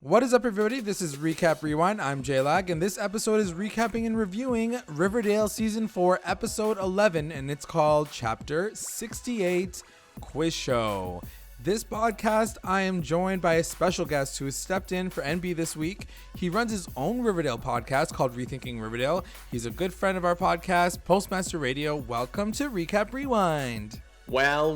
What is up, everybody? This is Recap Rewind. I'm J-Lag, and this episode is recapping and reviewing Riverdale Season 4, Episode 11, and it's called Chapter 68, Quiz Show. This podcast, I am joined by a special guest who has stepped in for NB this week. He runs his own Riverdale podcast called Rethinking Riverdale. He's a good friend of our podcast, Postmaster Radio. Welcome to Recap Rewind. Well,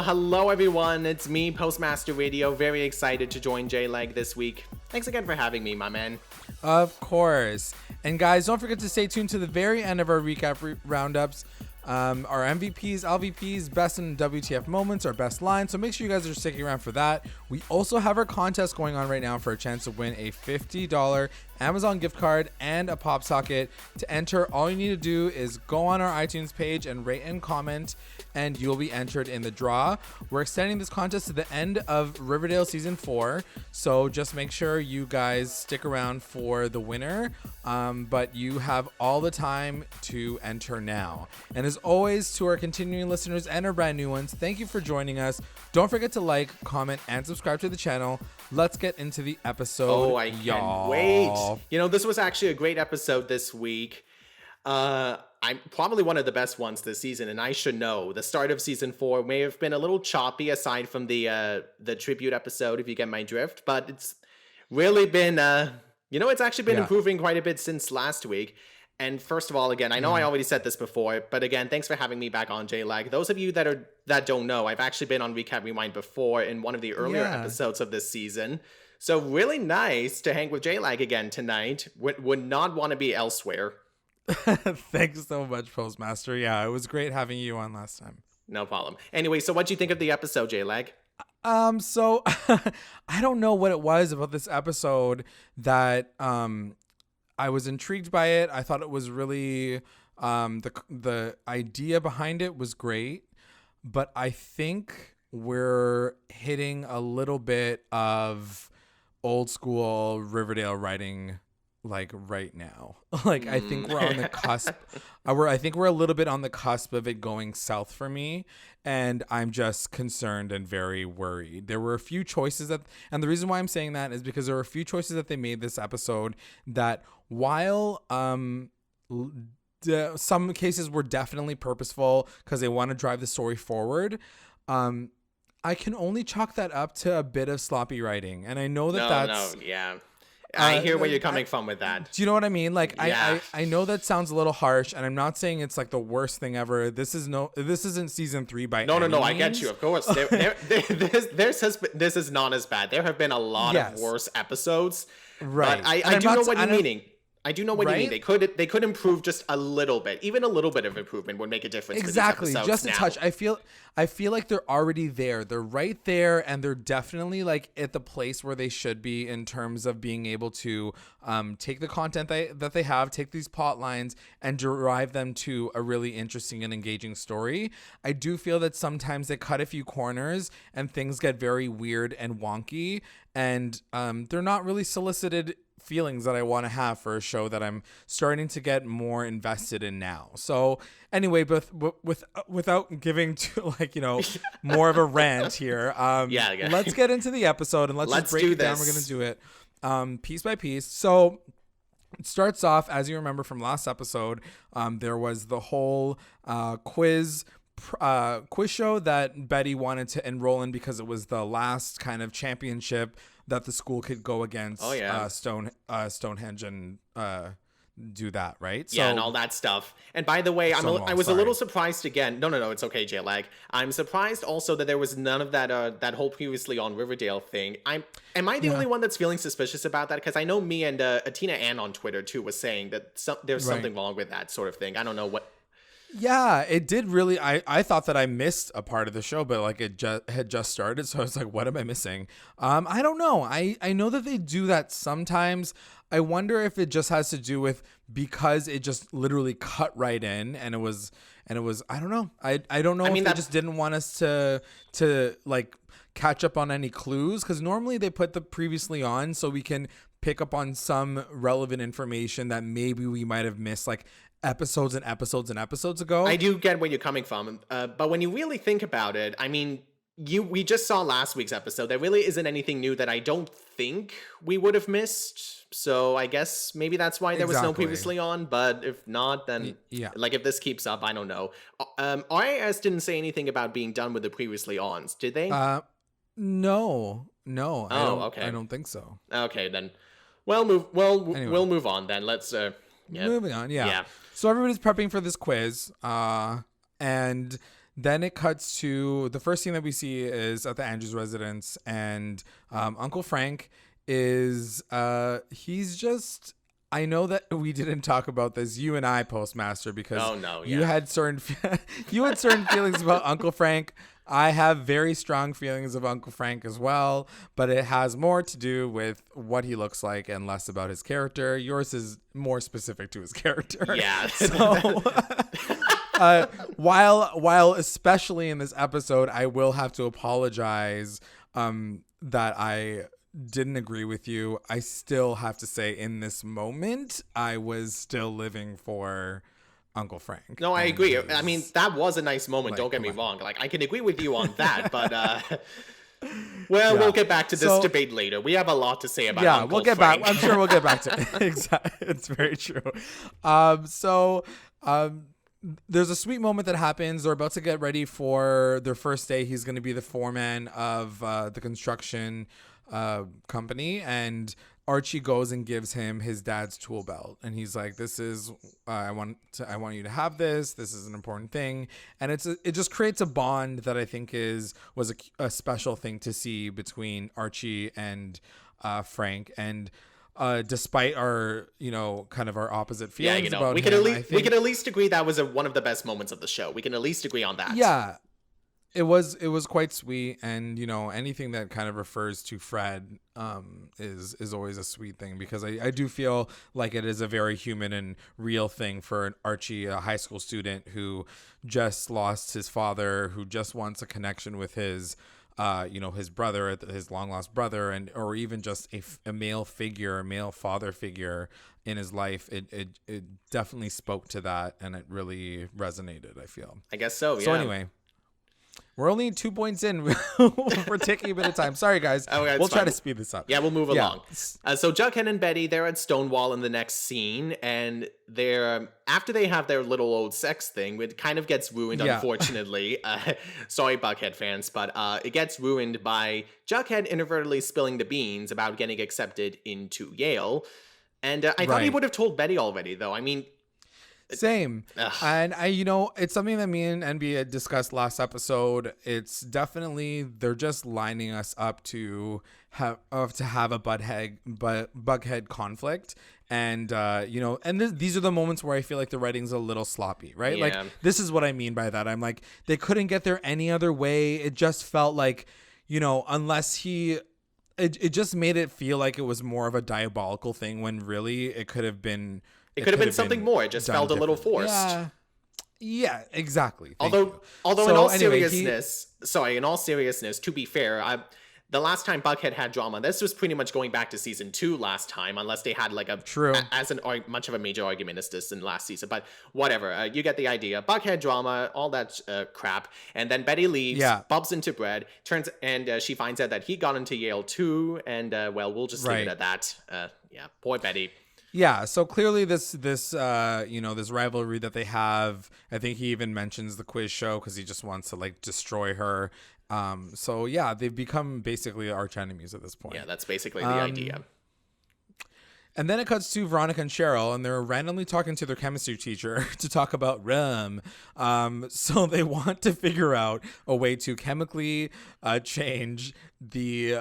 hello everyone, it's me, Postmaster Radio, very excited to join J-Leg this week. Thanks again for having me, my man. Of course. And guys, don't forget to stay tuned to the very end of our recap roundups. Our MVPs, LVPs, best and WTF moments, our best lines. So make sure you guys are sticking around for that. We also have our contest going on right now for a chance to win a $50 Amazon gift card and a pop socket. To enter, all you need to do is go on our iTunes page and rate and comment, and you'll be entered in the draw. We're extending this contest to the end of Riverdale Season 4, so just make sure you guys stick around for the winner, but you have all the time to enter now. And as always, to our continuing listeners and our brand new ones, thank you for joining us. Don't forget to like, comment, and subscribe to the channel. Let's get into the episode. Oh, I can't wait. You know, this was actually a great episode this week. I'm probably one of the best ones this season, and I should know. The start of season 4 may have been a little choppy aside from the tribute episode, if you get my drift, but it's really been, it's actually been improving quite a bit since last week. And first of all, again, I know I already said this before, but again, thanks for having me back on J-Lag. Those of you that don't know, I've actually been on Recap Rewind before in one of the earlier episodes of this season. So really nice to hang with J-Lag again tonight. Would not want to be elsewhere. Thanks so much, Postmaster. Yeah, it was great having you on last time. No problem. Anyway, so what'd you think of the episode, J-Lag? So I don't know what it was about this episode that I was intrigued by it. I thought it was really the idea behind it was great, but I think we're hitting a little bit of old school Riverdale writing like right now. Like I think we're on the cusp. I think we're a little bit on the cusp of it going south for me, and I'm just concerned and very worried. There were a few choices and the reason why I'm saying that is because there were a few choices that they made this episode that, while some cases were definitely purposeful because they want to drive the story forward, I can only chalk that up to a bit of sloppy writing, and I know that's yeah. I hear where you're coming from with that. Do you know what I mean? Like, yeah. I know that sounds a little harsh, and I'm not saying it's like the worst thing ever. This isn't season 3 by any means. I get you. Of course, this is not as bad. There have been a lot of worse episodes, right? But I do know what you're meaning. I do know what you mean. They could improve just a little bit. Even a little bit of improvement would make a difference. Exactly, for these just a now. touch. I feel like they're already there. They're right there, and they're definitely like at the place where they should be in terms of being able to take the content that they have, take these plot lines, and derive them to a really interesting and engaging story. I do feel that sometimes they cut a few corners and things get very weird and wonky, and they're not really solicited feelings that I want to have for a show that I'm starting to get more invested in now. So anyway, but without giving to more of a rant here, let's get into the episode and let's just break it down. We're going to do it piece by piece. So it starts off, as you remember from last episode, there was the whole quiz show that Betty wanted to enroll in because it was the last kind of championship that the school could go against Stonehenge and do that, right? Yeah, and all that stuff. And by the way, I was a little surprised again. No, it's okay, J-Lag. I'm surprised also that there was none of that that whole previously on Riverdale thing. Am I the only one that's feeling suspicious about that? Because I know me and Tina Ann on Twitter too was saying that there's something wrong with that sort of thing. I don't know what. Yeah, it did really. I thought that I missed a part of the show, but like it had just started, so I was like, what am I missing? I don't know. I know that they do that sometimes. I wonder if it just has to do with because it just literally cut right in, and it was I don't know. I don't know if they just didn't want us to like catch up on any clues, because normally they put the previously on so we can pick up on some relevant information that maybe we might have missed, like episodes and episodes and episodes ago. I do get where you're coming from, but when you really think about it, I mean, we just saw last week's episode. There really isn't anything new that I don't think we would have missed. So I guess maybe that's why there was no previously on. But if not, then yeah. like if this keeps up, I don't know. RIS didn't say anything about being done with the previously ons, did they? No. Oh, okay. I don't think so. Okay, then. We'll move on then. Let's moving on. Yeah. So everybody's prepping for this quiz. And then it cuts to the first scene that we see is at the Andrews residence, and Uncle Frank is he's just, I know that we didn't talk about this, you and I, Postmaster, because you had certain feelings about Uncle Frank. I have very strong feelings of Uncle Frank as well, but it has more to do with what he looks like and less about his character. Yours is more specific to his character. Yeah. So while especially in this episode, I will have to apologize that I didn't agree with you. I still have to say in this moment, I was still living for Uncle Frank. No, I agree. I mean, that was a nice moment. Like, don't get me wrong. Like, I can agree with you on that, but we'll get back to this debate later. We have a lot to say about Uncle we'll get Frank. back. I'm sure we'll get back to it. Exactly. It's very true. There's a sweet moment that happens. They're about to get ready for their first day. He's going to be the foreman of the construction company, and Archie goes and gives him his dad's tool belt, and he's like, "This is I want you to have this. This is an important thing," and it just creates a bond that I think was a special thing to see between Archie and Frank. And despite our kind of our opposite feelings about we him, we can at least agree that was one of the best moments of the show. We can at least agree on that. Yeah. It was quite sweet, and anything that kind of refers to Fred is always a sweet thing, because I do feel like it is a very human and real thing for an Archie, a high school student who just lost his father, who just wants a connection with his his brother, his long lost brother, or even just a male figure, a male father figure in his life. It definitely spoke to that, and it really resonated, I feel. I guess so. Yeah. So anyway. We're only 2 points in. We're taking a bit of time. Sorry, guys. We'll try to speed this up. Yeah, we'll move along. So Jughead and Betty, they're at Stonewall in the next scene, and they're after they have their little old sex thing, it kind of gets ruined, unfortunately. Sorry, BUGHEAD fans, but it gets ruined by Jughead inadvertently spilling the beans about getting accepted into Yale. And I thought he would have told Betty already, though. I mean... Same. And it's something that me and NB had discussed last episode. It's definitely, they're just lining us up to have a Bughead conflict. And, these are the moments where I feel like the writing's a little sloppy, right? Yeah. Like, this is what I mean by that. I'm like, they couldn't get there any other way. It just felt like, unless it just made it feel like it was more of a diabolical thing, when really it could have been... It could have been something more. It just felt a little forced. Yeah, exactly. Although in all seriousness, to be fair, the last time Bughead had drama, this was pretty much going back to season 2 last time, unless they had like much of a major argument as this in last season. But whatever, you get the idea. Bughead drama, all that crap, and then Betty leaves, bumps into Brad, she finds out that he got into Yale too, and we'll just leave it at that. Poor Betty. Yeah, so clearly this rivalry that they have, I think he even mentions the quiz show because he just wants to like destroy her. So yeah, they've become basically arch enemies at this point. Yeah, that's basically the idea. And then it cuts to Veronica and Cheryl, and they're randomly talking to their chemistry teacher to talk about rum. So they want to figure out a way to chemically change the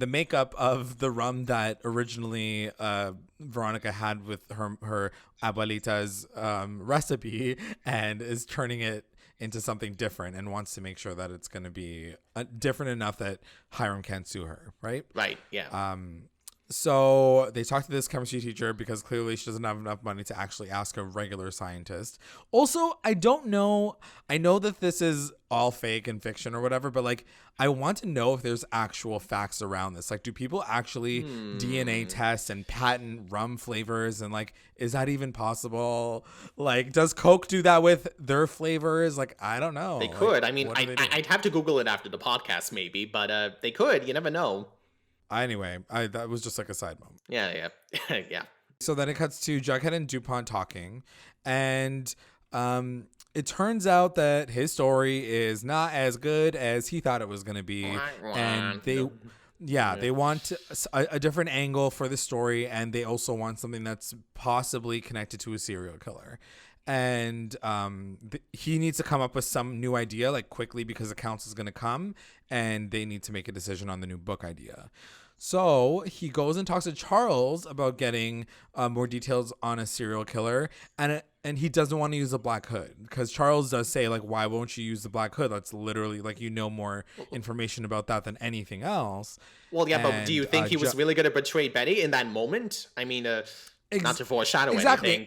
makeup of the rum that originally Veronica had with her abuelita's recipe, and is turning it into something different, and wants to make sure that it's going to be different enough that Hiram can't sue her, right? Right, yeah. So they talk to this chemistry teacher because clearly she doesn't have enough money to actually ask a regular scientist. Also, I don't know. I know that this is all fake and fiction or whatever, but like, I want to know if there's actual facts around this. Like, do people actually DNA test and patent rum flavors? And like, is that even possible? Like, does Coke do that with their flavors? Like, I don't know. They could. I mean, I'd have to Google it after the podcast maybe, but they could. You never know. Anyway, that was just like a side moment. Yeah. Yeah. So then it cuts to Jughead and DuPont talking, and it turns out that his story is not as good as he thought it was going to be, and they want a different angle for the story, and they also want something that's possibly connected to a serial killer. And he needs to come up with some new idea like quickly because the council is going to come and they need to make a decision on the new book idea. So he goes and talks to Charles about getting more details on a serial killer, and he doesn't want to use the Black Hood because Charles does say like, why won't you use the Black Hood? That's literally like, more information about that than anything else. Well, yeah, but do you think he was really going to betray Betty in that moment? I mean, not to foreshadow anything.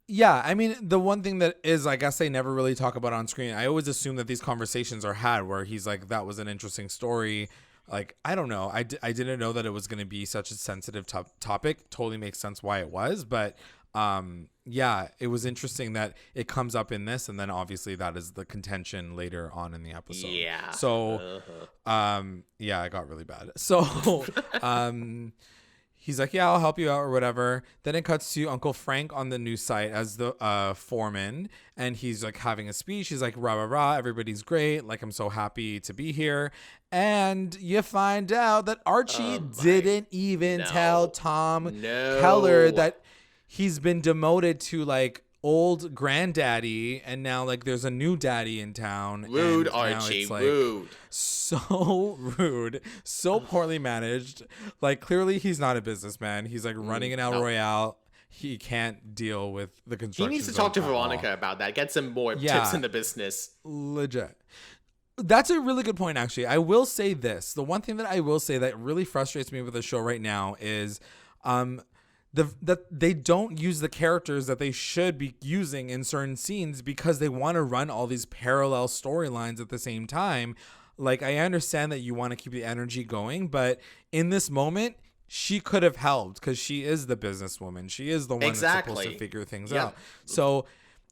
Yeah, I mean, the one thing that is, I guess they never really talk about on screen. I always assume that these conversations are had where he's like, that was an interesting story. Like, I don't know. I didn't know that it was going to be such a sensitive topic. Totally makes sense why it was. But yeah, it was interesting that it comes up in this. And then obviously that is the contention later on in the episode. Yeah. So, yeah, it got really bad. So, he's like, yeah, I'll help you out or whatever. Then it cuts to Uncle Frank on the news site as the foreman. And he's like having a speech. He's like, rah, rah, rah. Everybody's great. Like, I'm so happy to be here. And you find out that Archie didn't even tell Tom Keller that he's been demoted to like old granddaddy. And now like there's a new daddy in town. Rude, Archie, like, rude. So rude, so poorly managed. Like clearly he's not a businessman. He's like running an El Royale. He can't deal with the construction. He needs to talk to Veronica about that. Get some more tips in the business. Legit. That's a really good point, actually. I will say this. The one thing that I will say that really frustrates me with the show right now is that they don't use the characters that they should be using in certain scenes because they want to run all these parallel storylines at the same time. Like, I understand that you want to keep the energy going, but in this moment, she could have helped because she is the businesswoman. She is the one that's supposed to figure things out. So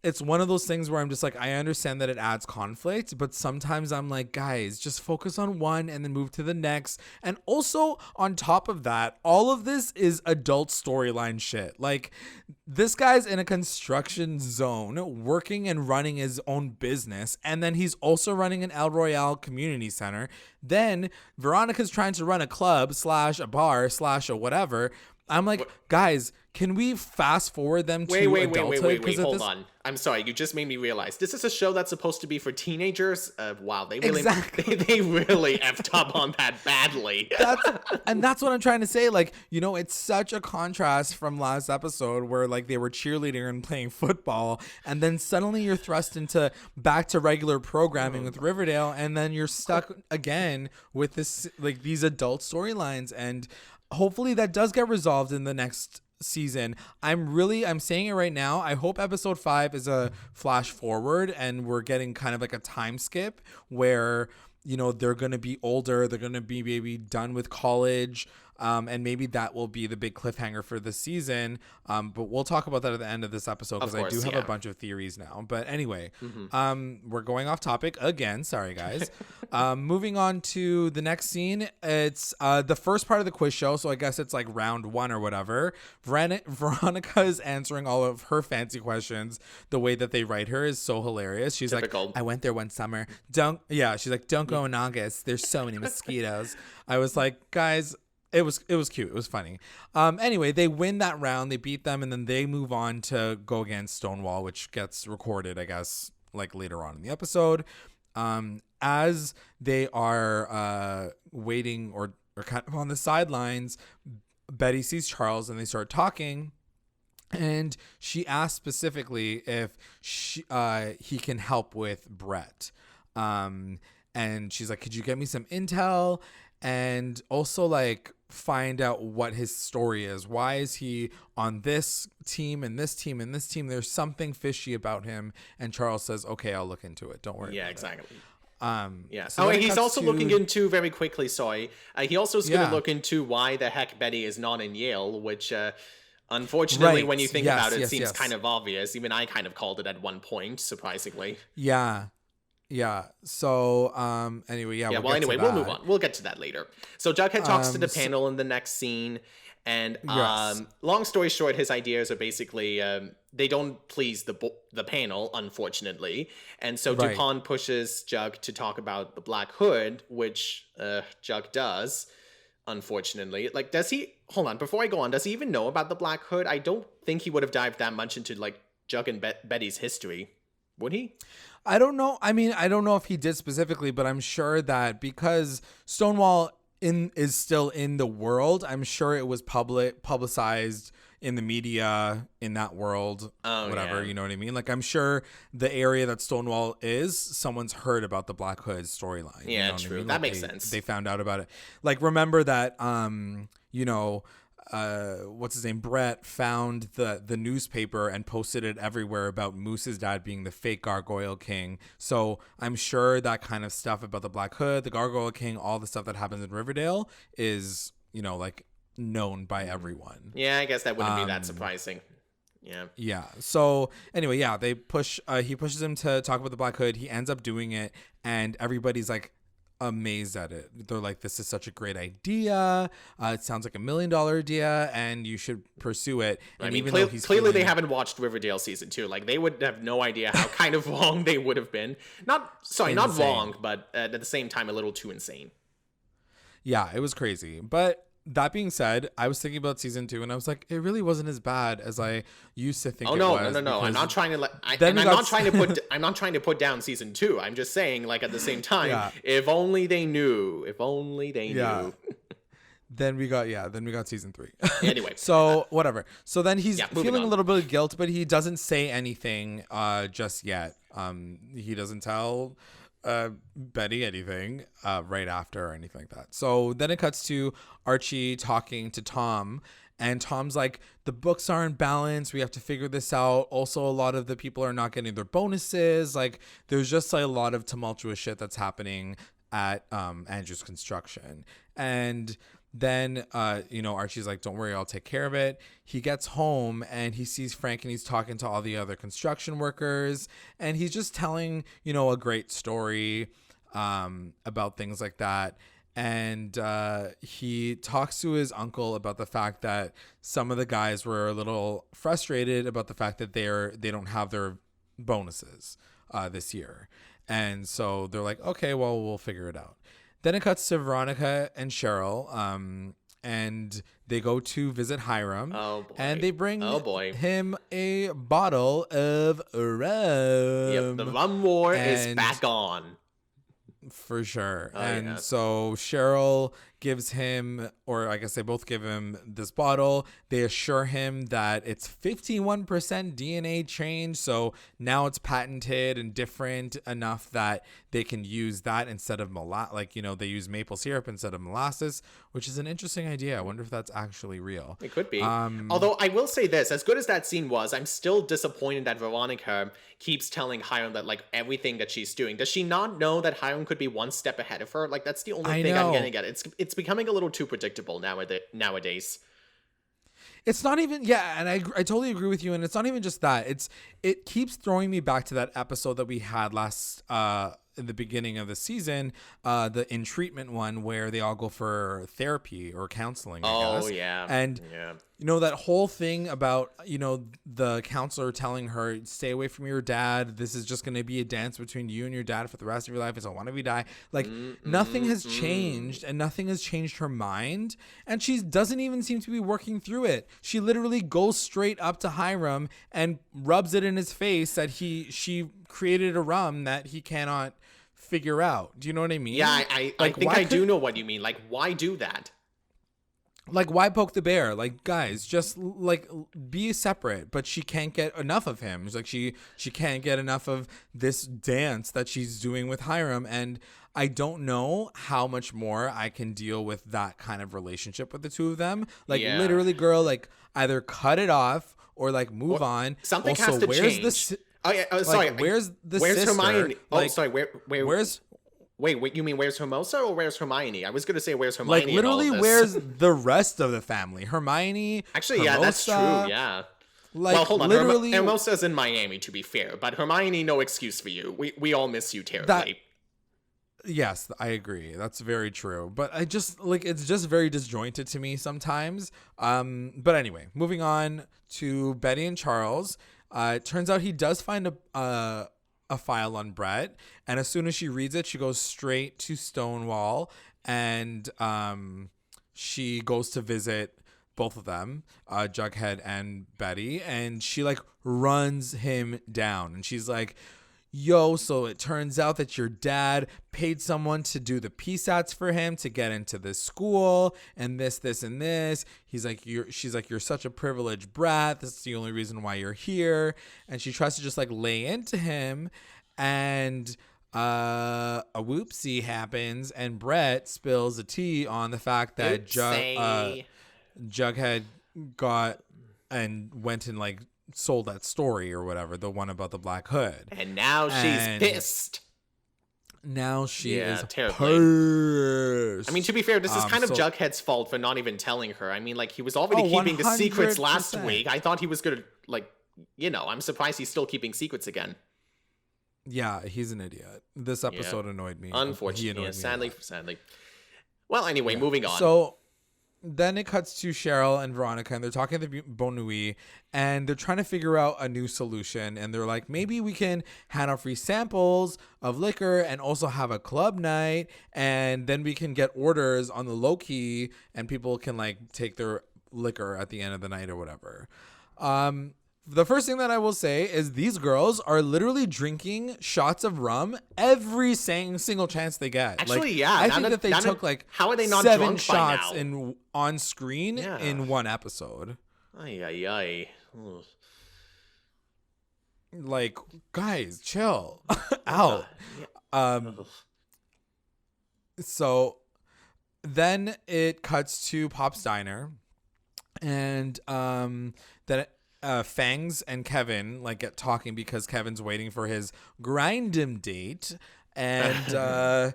it's one of those things where I'm just like, I understand that it adds conflict, but sometimes I'm like, guys, just focus on one and then move to the next. And also on top of that, all of this is adult storyline shit. Like, this guy's in a construction zone working and running his own business. And then he's also running an El Royale community center. Then Veronica's trying to run a club / a bar / a whatever. I'm like, guys, can we fast forward them to adulthood? Wait, hold on. I'm sorry, you just made me realize this is a show that's supposed to be for teenagers. Wow, they really they really effed up on that badly. That's what I'm trying to say. Like, it's such a contrast from last episode where like they were cheerleading and playing football, and then suddenly you're thrust into back to regular programming with Riverdale, and then you're stuck again with this like these adult storylines, and hopefully that does get resolved in the next season. I'm saying it right now. I hope episode 5 is a flash forward and we're getting kind of like a time skip where, they're going to be older. They're going to be maybe done with college. And maybe that will be the big cliffhanger for the season. But we'll talk about that at the end of this episode because I do have a bunch of theories now. But anyway, we're going off topic again. Sorry, guys. Moving on to the next scene. It's the first part of the quiz show. So I guess it's like round 1 or whatever. Veronica is answering all of her fancy questions. The way that they write her is so hilarious. She's Typical. Like, I went there one summer. She's like, don't go in August. There's so many mosquitoes. I was like, guys, It was cute. It was funny. Anyway, they win that round. They beat them, and then they move on to go against Stonewall, which gets recorded, I guess, like later on in the episode. As they are waiting or kind of on the sidelines, Betty sees Charles, and they start talking. And she asks specifically if he can help with Brett. And she's like, could you get me some intel? and also like find out what his story is. Why is he on this team and this team and this team? There's something fishy about him. And Charles says, okay, I'll look into it. Don't worry. Yeah, about exactly. It. So he's also looking into, very quickly, he also is going to look into why the heck Betty is not in Yale, which unfortunately, when you think about it, seems kind of obvious. Even I kind of called it at one point, surprisingly. Yeah. So, anyway, we'll move on. We'll get to that later. So Jughead talks to the panel in the next scene. And long story short, his ideas are basically they don't please the panel, unfortunately. And so Dupont pushes Jug to talk about the Black Hood, which Jug does, unfortunately. Like, does he... Hold on, before I go on, does he even know about the Black Hood? I don't think he would have dived that much into, like, Jug and Betty's history. Would he? I don't know. I mean, I don't know if he did specifically, but I'm sure that because Stonewall is still in the world, I'm sure it was publicized in the media in that world, whatever, you know what I mean? Like, I'm sure the area that Stonewall is, someone's heard about the Black Hood storyline. Yeah, you know true. I mean? That like makes sense. They found out about it. Like, remember that, what's his name? Brett found the newspaper and posted it everywhere about Moose's dad being the fake Gargoyle King. So I'm sure that kind of stuff about the Black Hood, the Gargoyle King, all the stuff that happens in Riverdale is, like known by everyone. Yeah, I guess that wouldn't be that surprising. Yeah. So anyway, he pushes him to talk about the Black Hood. He ends up doing it, and everybody's like amazed at it. They're like, this is such a great idea. It sounds like $1 million idea, and you should pursue it. And I mean, clearly they haven't watched Riverdale season 2. Like, they would have no idea how kind of wrong they would have been. Not wrong, but at the same time, a little too insane. Yeah, it was crazy. But that being said, I was thinking about season 2, and I was like, it really wasn't as bad as I used to think. No. I'm not trying to I'm not trying to put down season 2. I'm just saying, like, at the same time, if only they knew. If only they knew. Then we got season 3. Anyway. So whatever. So then he's feeling a little bit of guilt, but he doesn't say anything just yet. He doesn't tell Betty anything right after or anything like that. So then it cuts to Archie talking to Tom, and Tom's like, the books aren't balanced, we have to figure this out. Also, a lot of the people are not getting their bonuses. Like, there's just like a lot of tumultuous shit that's happening at Andrew's construction. And then Archie's like, don't worry, I'll take care of it. He gets home and he sees Frank, and he's talking to all the other construction workers, and he's just telling a great story about things like that. And he talks to his uncle about the fact that some of the guys were a little frustrated about the fact that they don't have their bonuses this year. And so they're like, okay, well, we'll figure it out. Then it cuts to Veronica and Cheryl, and they go to visit Hiram. Oh, boy. And they bring him a bottle of rum. Yep, the rum war is back on. For sure. So Cheryl gives him, or I guess they both give him this bottle. They assure him that it's 51% DNA change. So now it's patented and different enough that they can use that instead of they use maple syrup instead of molasses, which is an interesting idea. I wonder if that's actually real. It could be. Although I will say this, as good as that scene was, I'm still disappointed that Veronica keeps telling Hiram that, like, everything that she's doing. Does she not know that Hiram could be one step ahead of her? Like, that's the only thing I'm getting at. It's becoming a little too predictable nowadays. It's not even, and I totally agree with you. And it's not even just that. It keeps throwing me back to that episode that we had last in the beginning of the season, the in treatment one where they all go for therapy or counseling, I guess. And that whole thing about the counselor telling her, stay away from your dad, this is just going to be a dance between you and your dad for the rest of your life, it's a wanna be die. Like, nothing has changed, and nothing has changed her mind, and she doesn't even seem to be working through it. She literally goes straight up to Hiram and rubs it in his face that she created a rum that he cannot figure out. Do you know what I mean? Yeah, I think I do know what you mean. Like, why do that? Like, why poke the bear? Like, guys, just like be separate. But she can't get enough of him. It's like she can't get enough of this dance that she's doing with Hiram. And I don't know how much more I can deal with that kind of relationship with the two of them. Like, literally, girl, like either cut it off or like move on. Something also, has to where's change. The, oh yeah, sorry. like, where's the where's sister? Hermione? Oh, like, sorry. Where's Wait, you mean where's Hermosa or where's Hermione? I was gonna say where's Hermione. like literally in all of where's this? the rest of the family? Hermione. Actually, Hermosa, yeah, that's true. Yeah. Like, well, hold on. Literally, Hermosa's in Miami, to be fair, but Hermione, no excuse for you. We all miss you terribly. Yes, I agree. That's very true. But I just like it's just very disjointed to me sometimes. But anyway, moving on to Betty and Charles. It turns out he does find a file on Brett, and as soon as she reads it, she goes straight to Stonewall, and she goes to visit both of them, Jughead and Betty, and she like runs him down, and she's like, yo, so it turns out that your dad paid someone to do the PSATs for him to get into this school and this, and this. She's like, you're such a privileged brat. This is the only reason why you're here. And she tries to just like lay into him, and a whoopsie happens, and Brett spills a tea on the fact that Jughead got and went and like sold that story or whatever, the one about the Black Hood, and now she's pissed. Now she is terribly pissed. I mean, to be fair, this is kind of Jughead's fault for not even telling her. I mean, like, he was already keeping the secrets last week. I thought he was gonna, like, I'm surprised he's still keeping secrets again. Yeah, he's an idiot. This episode annoyed me. Unfortunately, sadly. Well, anyway, moving on. So then it cuts to Cheryl and Veronica, and they're talking to Bon Nuit, and they're trying to figure out a new solution. And they're like, maybe we can hand out free samples of liquor and also have a club night, and then we can get orders on the low key, and people can like take their liquor at the end of the night or whatever. The first thing that I will say is these girls are literally drinking shots of rum every single chance they get. Actually, like, I think that they took like how are they not 7 drunk shots by now? on screen in one episode. Ay. Like, guys, chill out. So then it cuts to Pop's diner, and then Fangs and Kevin like get talking because Kevin's waiting for his grind-em date, and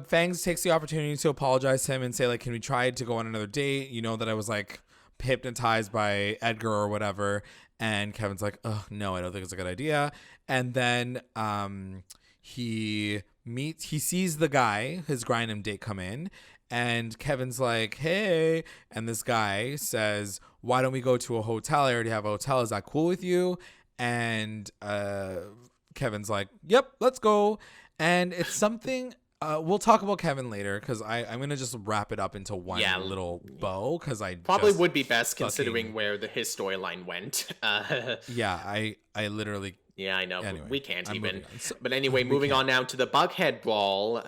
Fangs takes the opportunity to apologize to him and say like, can we try to go on another date? You know that I was like hypnotized by Edgar or whatever. And Kevin's like, oh no, I don't think it's a good idea. And then he sees the guy, his grind-em date, come in. And Kevin's like, hey. And this guy says, why don't we go to a hotel? I already have a hotel. Is that cool with you? And Kevin's like, yep, let's go. And it's something, we'll talk about Kevin later, because I'm going to just wrap it up into one little bow, because I probably would be best considering where his storyline went. Yeah, I literally... Yeah, I know. Anyway, we can't even. But anyway, moving on now to the Bughead Brawl.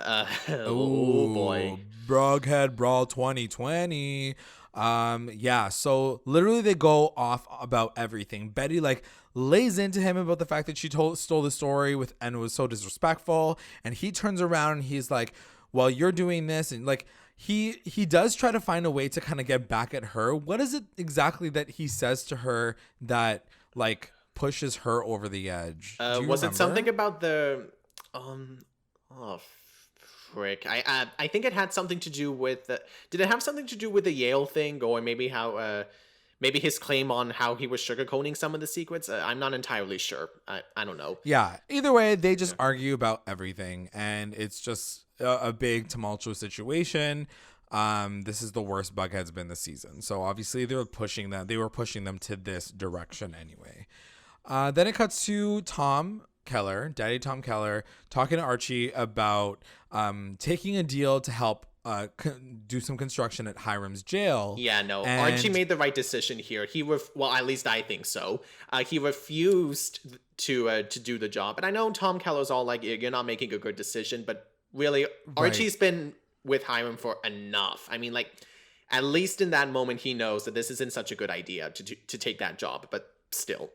Oh, boy. Bughead Brawl 2020. So literally they go off about everything. Betty like lays into him about the fact that she stole the story and was so disrespectful. And he turns around and he's like, well, you're doing this. And like, he does try to find a way to kind of get back at her. What is it exactly that he says to her that like pushes her over the edge? Was it something about the frick, I think it had something to do with did it have something to do with the Yale thing, or maybe how maybe his claim on how he was sugarcoating some of the secrets? I'm not entirely sure. I don't know. Yeah, either way, they just argue about everything, and it's just a big tumultuous situation. This is the worst Bughead's been this season, so obviously they were pushing them to this direction anyway. Then it cuts to Daddy Tom Keller, talking to Archie about taking a deal to help do some construction at Hiram's jail. Yeah, no, Archie made the right decision here. Well, at least I think so. He refused to do the job, and I know Tom Keller's all like, "You're not making a good decision," but really, Archie's been with Hiram for enough. I mean, like, at least in that moment, he knows that this isn't such a good idea to take that job, but still.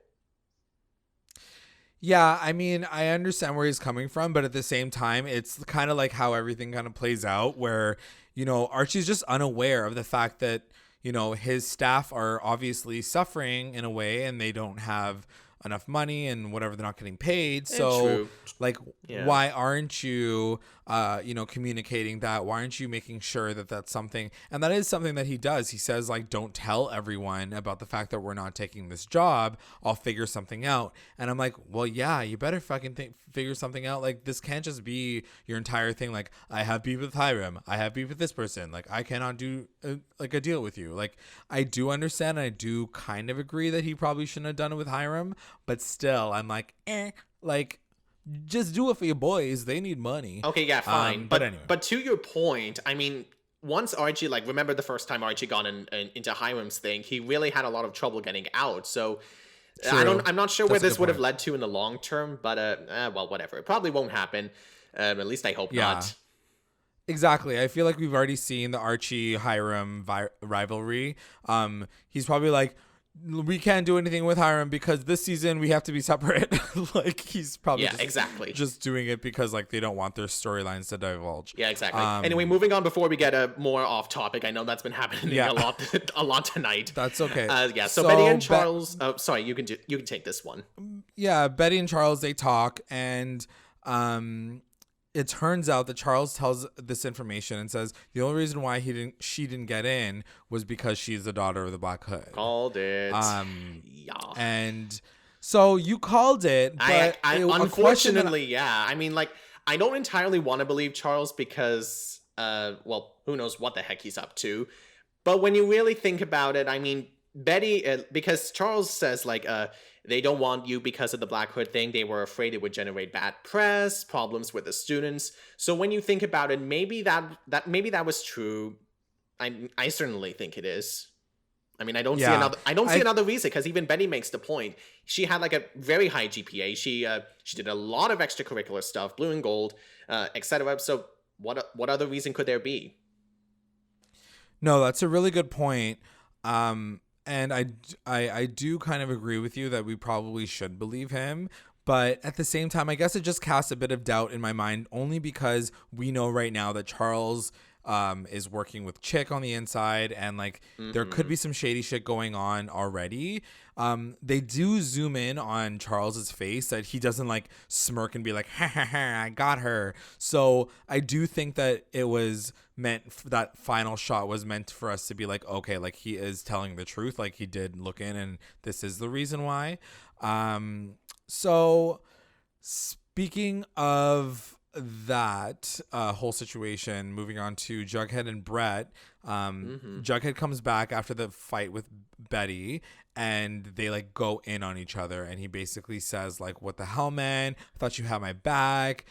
Yeah, I mean, I understand where he's coming from, but at the same time, it's kind of like how everything kind of plays out where, Archie's just unaware of the fact that, his staff are obviously suffering in a way and they don't have enough money and whatever, they're not getting paid. So True. like, why aren't you, communicating that? Why aren't you making sure that that's something? And that is something that he does. He says, like, don't tell everyone about the fact that we're not taking this job. I'll figure something out. And I'm like, well, yeah, you better fucking figure something out. Like, this can't just be your entire thing. Like, I have beef with Hiram. I have beef with this person. Like, I cannot do a deal with you. Like, I do understand. And I do kind of agree that he probably shouldn't have done it with Hiram. But still, I'm like, like, just do it for your boys. They need money. Okay, yeah, fine. But anyway. But to your point, I mean, once Archie, like, remember the first time Archie got into Hiram's thing, he really had a lot of trouble getting out. So I'm not sure where this would have led to in the long term, but well, whatever. It probably won't happen. At least I hope not. Exactly. I feel like we've already seen the Archie Hiram rivalry. He's probably like, we can't do anything with Hiram because this season we have to be separate. Like, he's probably just doing it because, like, they don't want their storylines to divulge. Yeah, exactly. Anyway, moving on before we get more off topic. I know that's been happening a lot tonight. That's okay. So Betty and Charles. Sorry, you can take this one. Yeah, Betty and Charles, they talk, and it turns out that Charles tells this information and says the only reason why she didn't get in was because she's the daughter of the Black Hood. Called it. And so you called it, but unfortunately, yeah. I mean, like, I don't entirely want to believe Charles because, well, who knows what the heck he's up to. But when you really think about it, I mean, Betty, because Charles says, like, they don't want you because of the Black Hood thing. They were afraid it would generate bad press, problems with the students. So when you think about it, maybe that was true. I certainly think it is. I mean, I don't see another reason, because even Betty makes the point. She had like a very high GPA. She did a lot of extracurricular stuff, blue and gold, etc. So what other reason could there be? No, that's a really good point. And I do kind of agree with you that we probably should believe him. But at the same time, I guess it just casts a bit of doubt in my mind, only because we know right now that Charles is working with Chick on the inside, and like there could be some shady shit going on already. They do zoom in on Charles's face that he doesn't like smirk and be like, ha ha ha, I got her. So I do think that it was that final shot was meant for us to be like, okay, like he is telling the truth. Like he did look in and this is the reason why. So speaking of that whole situation, moving on to Jughead and Brett. Jughead comes back after the fight with Betty, and they like go in on each other, and he basically says like, what the hell, man, I thought you had my back,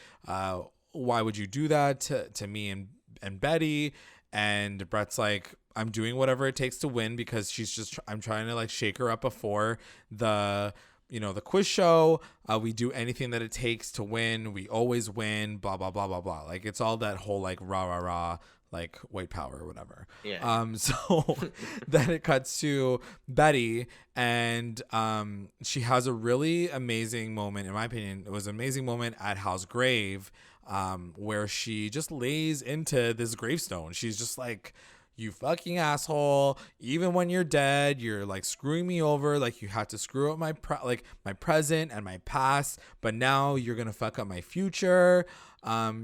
why would you do that to me and Betty? And Brett's like, I'm doing whatever it takes to win, because I'm trying to like shake her up before the quiz show. We do anything that it takes to win. We always win, blah, blah, blah, blah, blah. Like, it's all that whole, like, rah, rah, rah, like, white power or whatever. Yeah. So then it cuts to Betty, and she has a really amazing moment, in my opinion. It was an amazing moment at Hal's grave, where she just lays into this gravestone. She's just like, you fucking asshole, even when you're dead, you're like screwing me over. Like, you had to screw up my present and my past, but now you're gonna fuck up my future.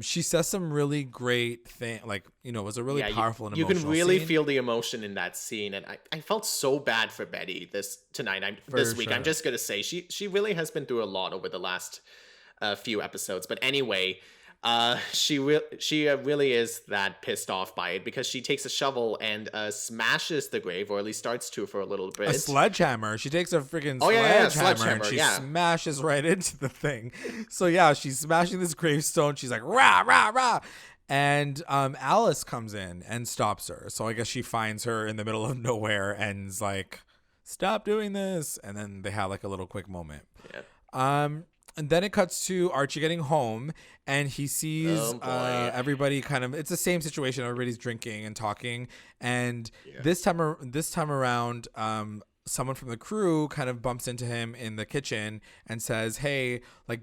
She says some really great thing, like, it was a really powerful and emotional scene. You can really scene. feel the emotion in that scene, and I felt so bad for Betty this week. Sure. I'm just gonna say she really has been through a lot over the last few episodes. But anyway, she really is that pissed off by it, because she takes a shovel and smashes the grave, or at least starts to for a little bit. A sledgehammer. She takes a freaking sledgehammer and she smashes right into the thing. So yeah, she's smashing this gravestone. She's like, rah, rah, rah. And Alice comes in and stops her. So I guess she finds her in the middle of nowhere and is like, stop doing this. And then they have like a little quick moment. Yeah. And then it cuts to Archie getting home, and he sees everybody kind of. It's the same situation. Everybody's drinking and talking, and this time around, someone from the crew kind of bumps into him in the kitchen and says, "Hey, like,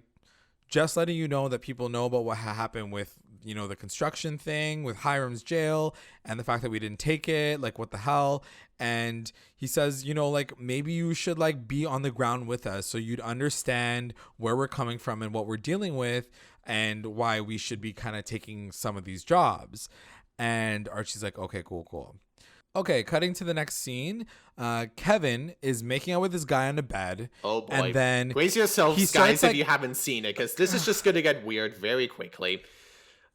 just letting you know that people know about what happened with, you know, the construction thing with Hiram's jail and the fact that we didn't take it. Like, what the hell?" And he says, you know, like, maybe you should like be on the ground with us so you'd understand where we're coming from and what we're dealing with and why we should be kind of taking some of these jobs. And Archie's like, okay, cool. Okay, cutting to the next scene. Kevin is making out with this guy on the bed. Oh boy. And then brace yourselves, guys, if you haven't seen it, because this is just going to get weird very quickly.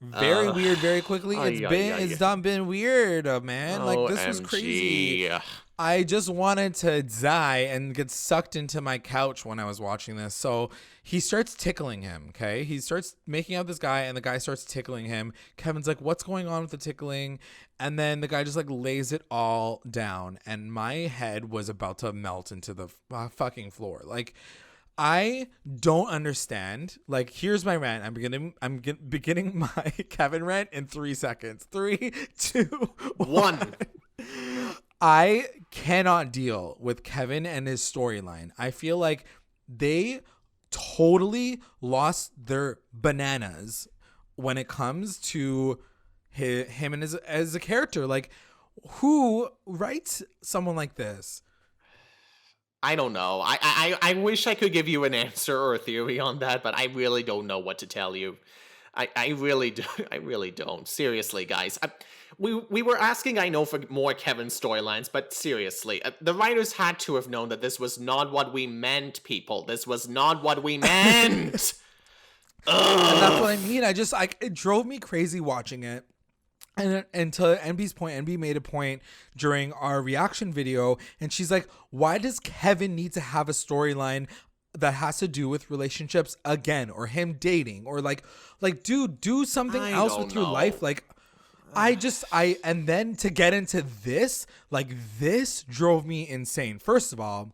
Very weird, very quickly. It's done been weird, man. Like, this was crazy. I just wanted to die and get sucked into my couch when I was watching this. So he starts tickling him, okay? He starts making out this guy, and the guy starts tickling him. Kevin's like, what's going on with the tickling? And then the guy just, like, lays it all down. And my head was about to melt into the fucking floor. Like, I don't understand. Like, here's my rant. I'm beginning my Kevin rant in 3 seconds. 3, 2, 1. I cannot deal with Kevin and his storyline. I feel like they totally lost their bananas when it comes to him and as a character. Like, who writes someone like this? I don't know. I wish I could give you an answer or a theory on that, but I really don't know what to tell you. I really don't. Seriously, guys. We were asking, I know, for more Kevin storylines, but seriously, the writers had to have known that this was not what we meant, people. This was not what we meant. And that's what I mean. It drove me crazy watching it. And to NB's point, NB made a point during our reaction video, and she's like, why does Kevin need to have a storyline that has to do with relationships again, or him dating, or like dude, do something else with your life? Like, and then to get into this, like, this drove me insane. First of all,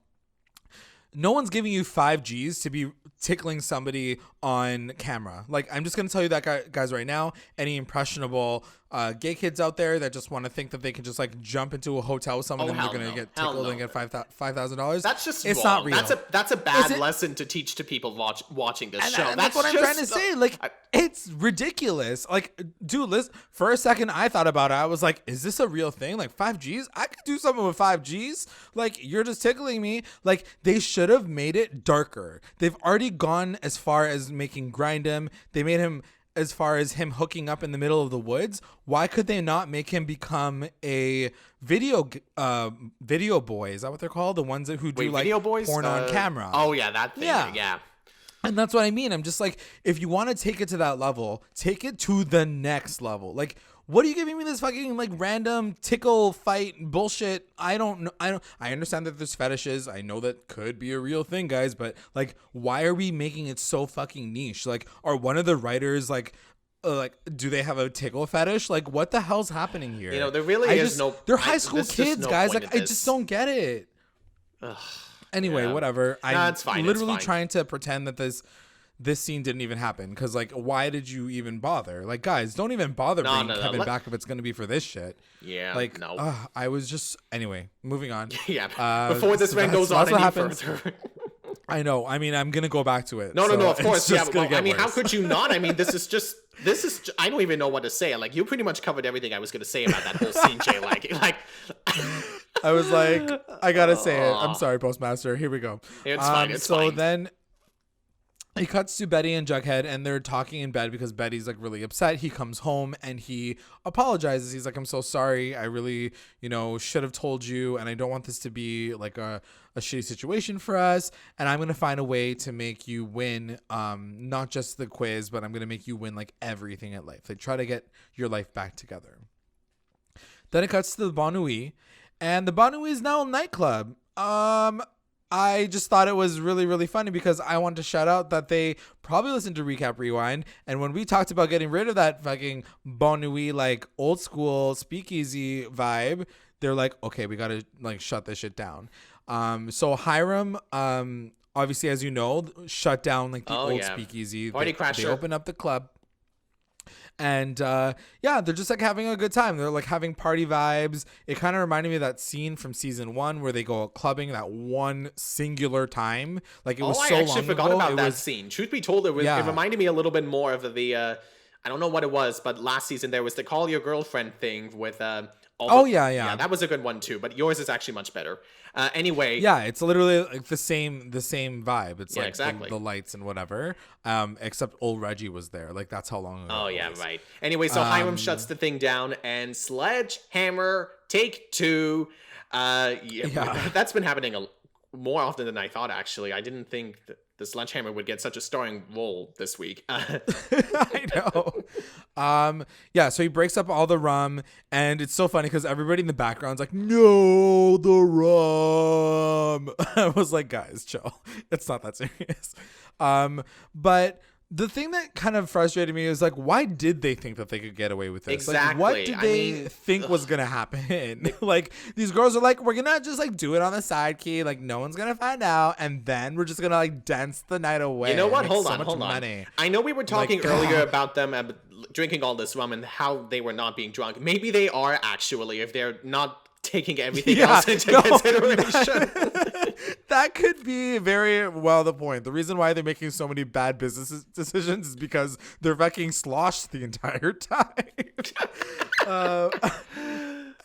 no one's giving you 5 Gs to be tickling somebody on camera. Like, I'm just going to tell you that, guys, right now. Any impressionable gay kids out there that just want to think that they can just, like, jump into a hotel with someone and they're going to get tickled and get $5,000. That's just it's wrong. Not real. That's a bad lesson to teach to people watching this show. That's what I'm trying to say. Like, it's ridiculous. Like, dude, listen, for a second I thought about it. I was like, is this a real thing? Like, 5 Gs? I could do something with 5 Gs. Like, you're just tickling me. Like, they should have made it darker. They've already gone as far as making grind him. They made him as far as him hooking up in the middle of the woods. Why could they not make him become a video boy? Is that what they're called? The ones who do like video boys? Porn on camera. Oh yeah, that thing. Yeah. And that's what I mean. I'm just like, if you want to take it to that level, take it to the next level. Like, what are you giving me this fucking like random tickle fight bullshit? I don't know. I understand that there's fetishes. I know that could be a real thing, guys, but like, why are we making it so fucking niche? Like, are one of the writers like, do they have a tickle fetish? Like, what the hell's happening here? You know, there really is no. They're high school kids, guys. Like, I just don't get it. Anyway, whatever. I'm literally trying to pretend that this scene didn't even happen, because like, why did you even bother? Like, guys, don't even bother bringing Kevin back if it's going to be for this shit. Yeah, like, no. I was just, anyway, moving on. Yeah, before this man goes on any further. I know. I mean, I'm going to go back to it. No, of course. Yeah, well, I mean, how could you not? I mean, this is I don't even know what to say. Like, you pretty much covered everything I was going to say about that whole scene, Jay. Like I was like, I got to say it. I'm sorry, Postmaster. Here we go. It's fine. It's fine. So then he cuts to Betty and Jughead, and they're talking in bed because Betty's like really upset. He comes home and he apologizes. He's like, I'm so sorry. I really, should have told you, and I don't want this to be like a shitty situation for us. And I'm going to find a way to make you win, not just the quiz, but I'm going to make you win like everything at life. Like, try to get your life back together. Then it cuts to the Bon Nuit, and the Bon Nuit is now a nightclub. I just thought it was really, really funny because I want to shout out that they probably listened to Recap Rewind. And when we talked about getting rid of that fucking Bon Nuit, like old school speakeasy vibe, they're like, okay, we got to like shut this shit down. So Hiram obviously, as you know, shut down like the old yeah. speakeasy. Party They crasher. open up the club. And yeah, they're just like having a good time. They're like having party vibes. It kind of reminded me of that scene from season 1 where they go out clubbing that one singular time. Like it was so long ago. I actually forgot about that scene. Truth be told, it reminded me a little bit more of the I don't know what it was, but last season there was the call your girlfriend thing with yeah, that was a good one too. But yours is actually much better. Anyway, yeah, it's literally like the same vibe. It's like exactly. the lights and whatever. Except old Reggie was there. Like that's how long ago. Oh yeah, right. Anyway, so Hiram shuts the thing down, and Sledgehammer take 2. That's been happening more often than I thought. Actually, I didn't think that the Sledgehammer would get such a starring role this week. I know. Yeah, so he breaks up all the rum, and it's so funny because everybody in the background's like, no, the rum. I was like, guys, chill. It's not that serious. But the thing that kind of frustrated me is like, why did they think that they could get away with this? Exactly. Like, what did they think was gonna happen? Like, these girls are like, we're gonna just like do it on the side key, like no one's gonna find out, and then we're just gonna like dance the night away. You know what? Hold on. Money. I know we were talking earlier about them drinking all this rum and how they were not being drunk. Maybe they are actually, if they're not taking everything else into consideration. That could be very well the point. The reason why they're making so many bad business decisions is because they're fucking sloshed the entire time.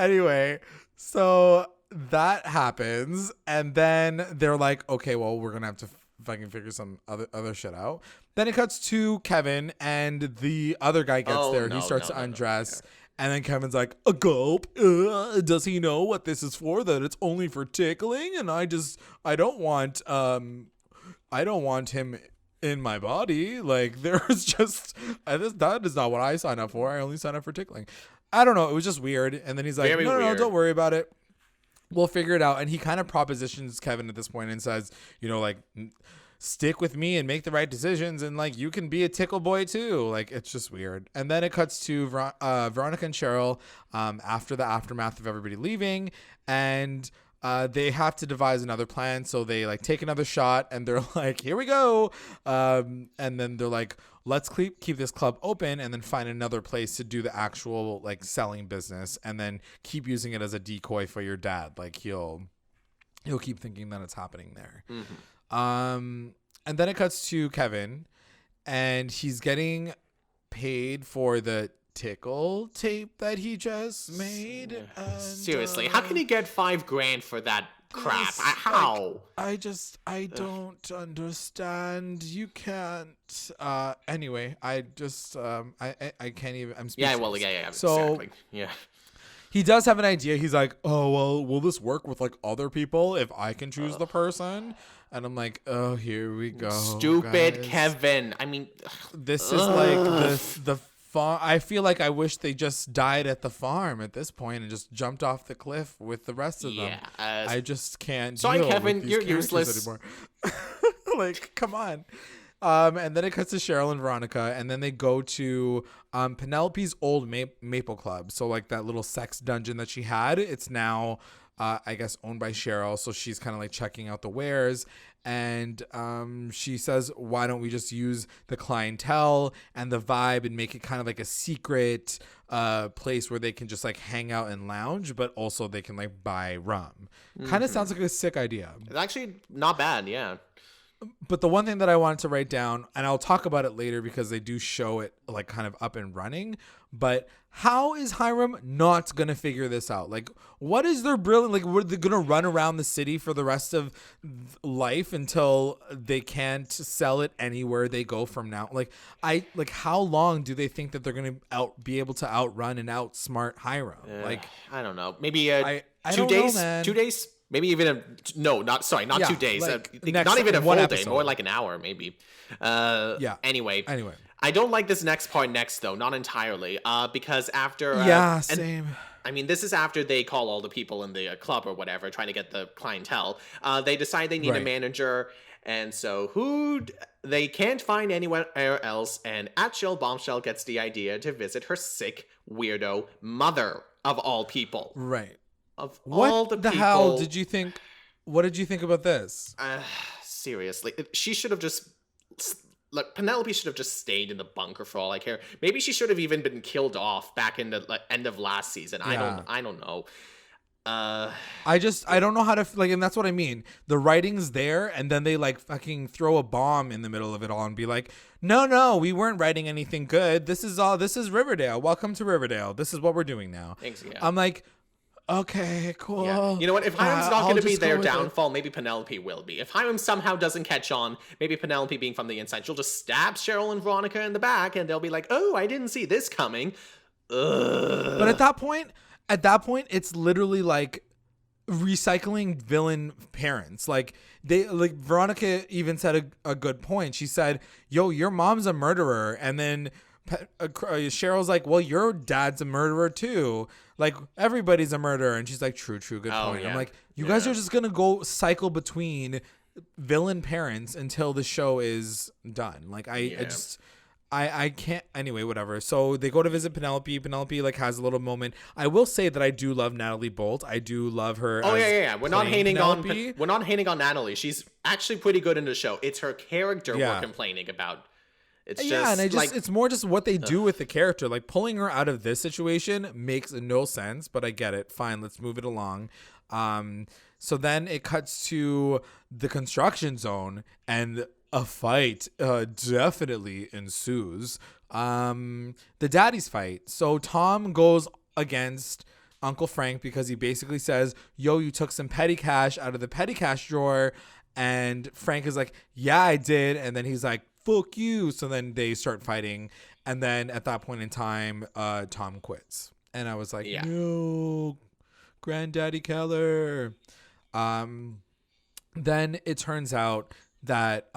Anyway, so that happens, and then they're like, okay, well, we're gonna have to fucking figure some other shit out. Then it cuts to Kevin, and the other guy gets there. He starts to undress. And then Kevin's like, a gulp. Does he know what this is for? That it's only for tickling? And I don't want him in my body. Like, there's just, that is not what I signed up for. I only signed up for tickling. I don't know. It was just weird. And then he's like, no, don't worry about it. We'll figure it out. And he kind of propositions Kevin at this point and says, you know, like, stick with me and make the right decisions, and like you can be a tickle boy too. Like it's just weird. And then it cuts to Veronica and Cheryl after the aftermath of everybody leaving, and they have to devise another plan. So they like take another shot, and they're like, here we go. And then they're like, let's keep this club open and then find another place to do the actual like selling business, and then keep using it as a decoy for your dad. Like he'll keep thinking that it's happening there. Mm-hmm. And then it cuts to Kevin, and he's getting paid for the tickle tape that he just made. And, seriously, how can he get $5,000 for that crap? How? Like, I don't understand. You can't. Anyway, I can't even. I'm speechless. Yeah, well, yeah. So, exactly. Yeah. He does have an idea. He's like, oh, well, will this work with like other people if I can choose the person? And I'm like, oh, here we go. Stupid guys. Kevin. I mean, this is like the farm. I feel like I wish they just died at the farm at this point and just jumped off the cliff with the rest of them. I just can't. Sorry, deal Kevin, with these you're characters useless anymore. Like, come on. And then it cuts to Cheryl and Veronica, and then they go to Penelope's old Maple Club. So like that little sex dungeon that she had, it's now I guess owned by Cheryl. So she's kind of like checking out the wares, and she says, why don't we just use the clientele and the vibe and make it kind of like a secret place where they can just like hang out and lounge, but also they can like buy rum. Kind of sounds like a sick idea. It's actually not bad, yeah. But the one thing that I wanted to write down, and I'll talk about it later because they do show it like kind of up and running, but how is Hiram not going to figure this out? Like, what is their brilliant, like, were they going to run around the city for the rest of life until they can't sell it anywhere they go from now? Like, how long do they think that they're going to be able to outrun and outsmart Hiram? Like, I don't know. Maybe 2 days? 2 days? Maybe even not 2 days. Like not even a full episode. Day, more like an hour maybe. Anyway. Anyway. I don't like this next part next though, not entirely. Because after same. I mean, this is after they call all the people in the club or whatever, trying to get the clientele. They decide they need a manager, and so they can't find anywhere else, and Chill Bombshell gets the idea to visit her sick weirdo mother of all people. Right. Of all the people. What the hell did you think? What did you think about this? seriously, she should have just. Like, Penelope should have just stayed in the bunker for all I care. Maybe she should have even been killed off back in the end of last season. Yeah. I don't know. I don't know how to like, and that's what I mean. The writing's there, and then they like fucking throw a bomb in the middle of it all and be like, no, we weren't writing anything good. This is Riverdale. Welcome to Riverdale. This is what we're doing now. Thanks, yeah. I'm like, okay, cool. Yeah. You know what? If Hiram's not going to be their downfall, maybe Penelope will be. If Hiram somehow doesn't catch on, maybe Penelope being from the inside, she'll just stab Cheryl and Veronica in the back, and they'll be like, oh, I didn't see this coming. Ugh. But at that point, it's literally like recycling villain parents. Like Veronica even said a good point. She said, yo, your mom's a murderer. And then Cheryl's like, well, your dad's a murderer too. Like, everybody's a murderer. And she's like, true, good point. Yeah. I'm like, you guys are just going to go cycle between villain parents until the show is done. Like, I can't. Anyway, whatever. So they go to visit Penelope. Penelope like has a little moment. I will say that I do love Natalie Bolt. I do love her. Oh yeah. We're not hating on Natalie. She's actually pretty good in the show. It's her character we're complaining about. It's just and it's more just what they do with the character. Like, pulling her out of this situation makes no sense, but I get it. Fine, let's move it along. So then it cuts to the construction zone, and a fight definitely ensues. The daddy's fight. So Tom goes against Uncle Frank because he basically says, yo, you took some petty cash out of the petty cash drawer. And Frank is like, yeah, I did. And then he's like, fuck you. So then they start fighting. And then at that point in time, Tom quits. And I was like, no, Granddaddy Keller. Then it turns out that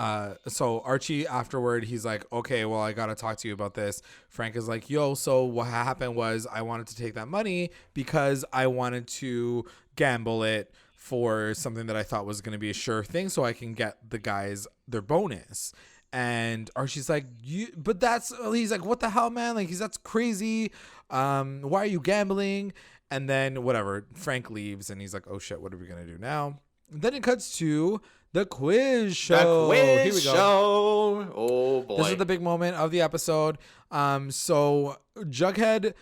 so Archie afterward, he's like, okay, well, I gotta talk to you about this. Frank is like, yo, so what happened was I wanted to take that money because I wanted to gamble it for something that I thought was going to be a sure thing so I can get the guys their bonus. And Archie's like, he's like, what the hell, man? Like, that's crazy. Why are you gambling? And then whatever, Frank leaves and he's like, oh shit, what are we going to do now? And then it cuts to the quiz show. Here we go. Oh boy. This is the big moment of the episode. So Jughead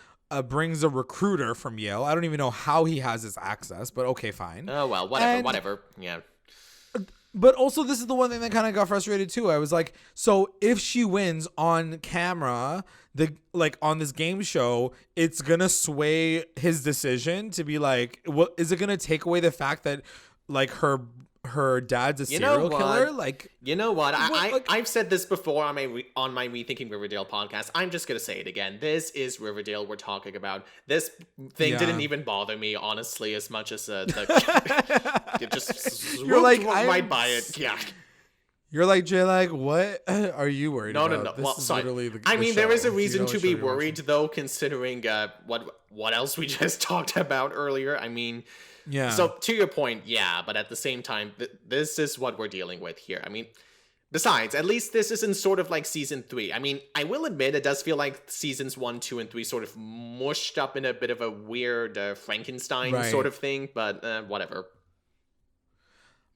brings a recruiter from Yale. I don't even know how he has this access, but okay, fine. Oh, well, whatever. Yeah. But also, this is the one thing that kind of got frustrated too. I was like, so if she wins on camera, on this game show, it's gonna sway his decision to be like, what is it gonna take away the fact that like her dad's a serial killer? Like, you know what? I've said this before on my Rethinking Riverdale podcast. I'm just gonna say it again. This is Riverdale we're talking about. This thing didn't even bother me, honestly, as much as it just you're like right by it. Yeah. You're like, Jay, like, what are you worried about? No. This is literally the I mean, show. there is a reason to be worried, though, considering what else we just talked about earlier. I mean. Yeah. So to your point, but at the same time, this is what we're dealing with here. I mean, besides, at least this isn't sort of like season 3. I mean, I will admit it does feel like seasons 1, 2, and 3 sort of mushed up in a bit of a weird Frankenstein sort of thing, but whatever.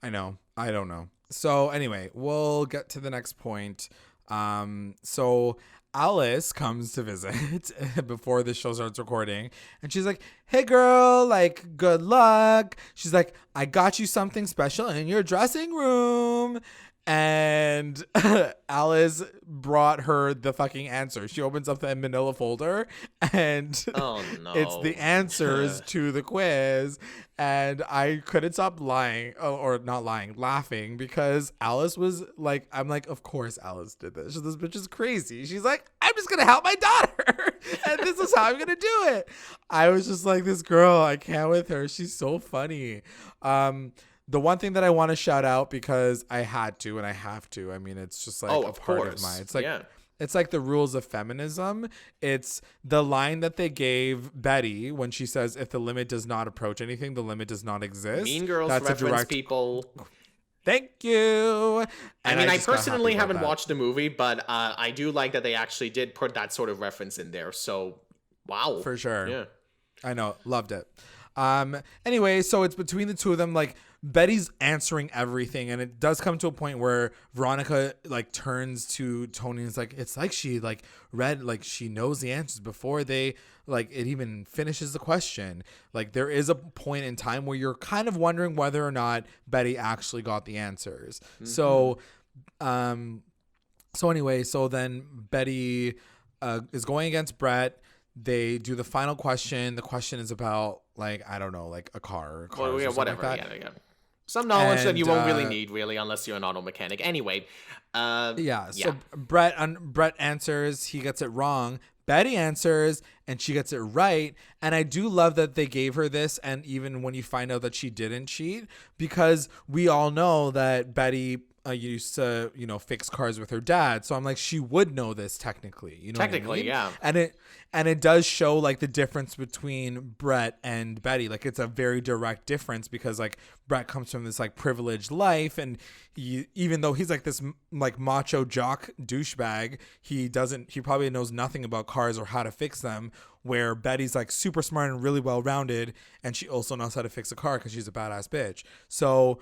I know. I don't know. So anyway, we'll get to the next point. So Alice comes to visit before the show starts recording, and she's like, hey girl, like, good luck. She's like, I got you something special in your dressing room. And Alice brought her the fucking answer. She opens up the manila folder, and it's the answers to the quiz. And I couldn't stop laughing, because Alice was like, I'm like, of course Alice did this. This bitch is crazy. She's like, I'm just going to help my daughter. And this is how I'm going to do it. I was just like, this girl, I can't with her. She's so funny. The one thing that I want to shout out, because I had to and I have to, I mean, it's just like a part of mine. It's like, it's like the rules of feminism. It's the line that they gave Betty when she says, if the limit does not approach anything, the limit does not exist. Mean Girls reference people. Thank you. I mean, I personally haven't watched the movie, but I do like that they actually did put that sort of reference in there. So, wow. For sure. Yeah. I know. Loved it. Anyway, so it's between the two of them. Like Betty's answering everything, and it does come to a point where Veronica like turns to Tony and is like, it's like she like read, like she knows the answers before they like it even finishes the question. Like there is a point in time where you're kind of wondering whether or not Betty actually got the answers. So anyway, so then Betty is going against Brett. They do the final question. The question is about like, I don't know, like a car or cars or whatever. Like that. Yeah. Some knowledge that you won't really need, really, unless you're an auto mechanic. Anyway. So Brett answers. He gets it wrong. Betty answers, and she gets it right. And I do love that they gave her this, and even when you find out that she didn't cheat, because we all know that Betty used to, fix cars with her dad. So I'm like, she would know this technically. Technically, yeah. And it does show like the difference between Brett and Betty. Like it's a very direct difference because like Brett comes from this like privileged life, and even though he's like this like macho jock douchebag, he probably knows nothing about cars or how to fix them. Where Betty's like super smart and really well rounded, and she also knows how to fix a car because she's a badass bitch. So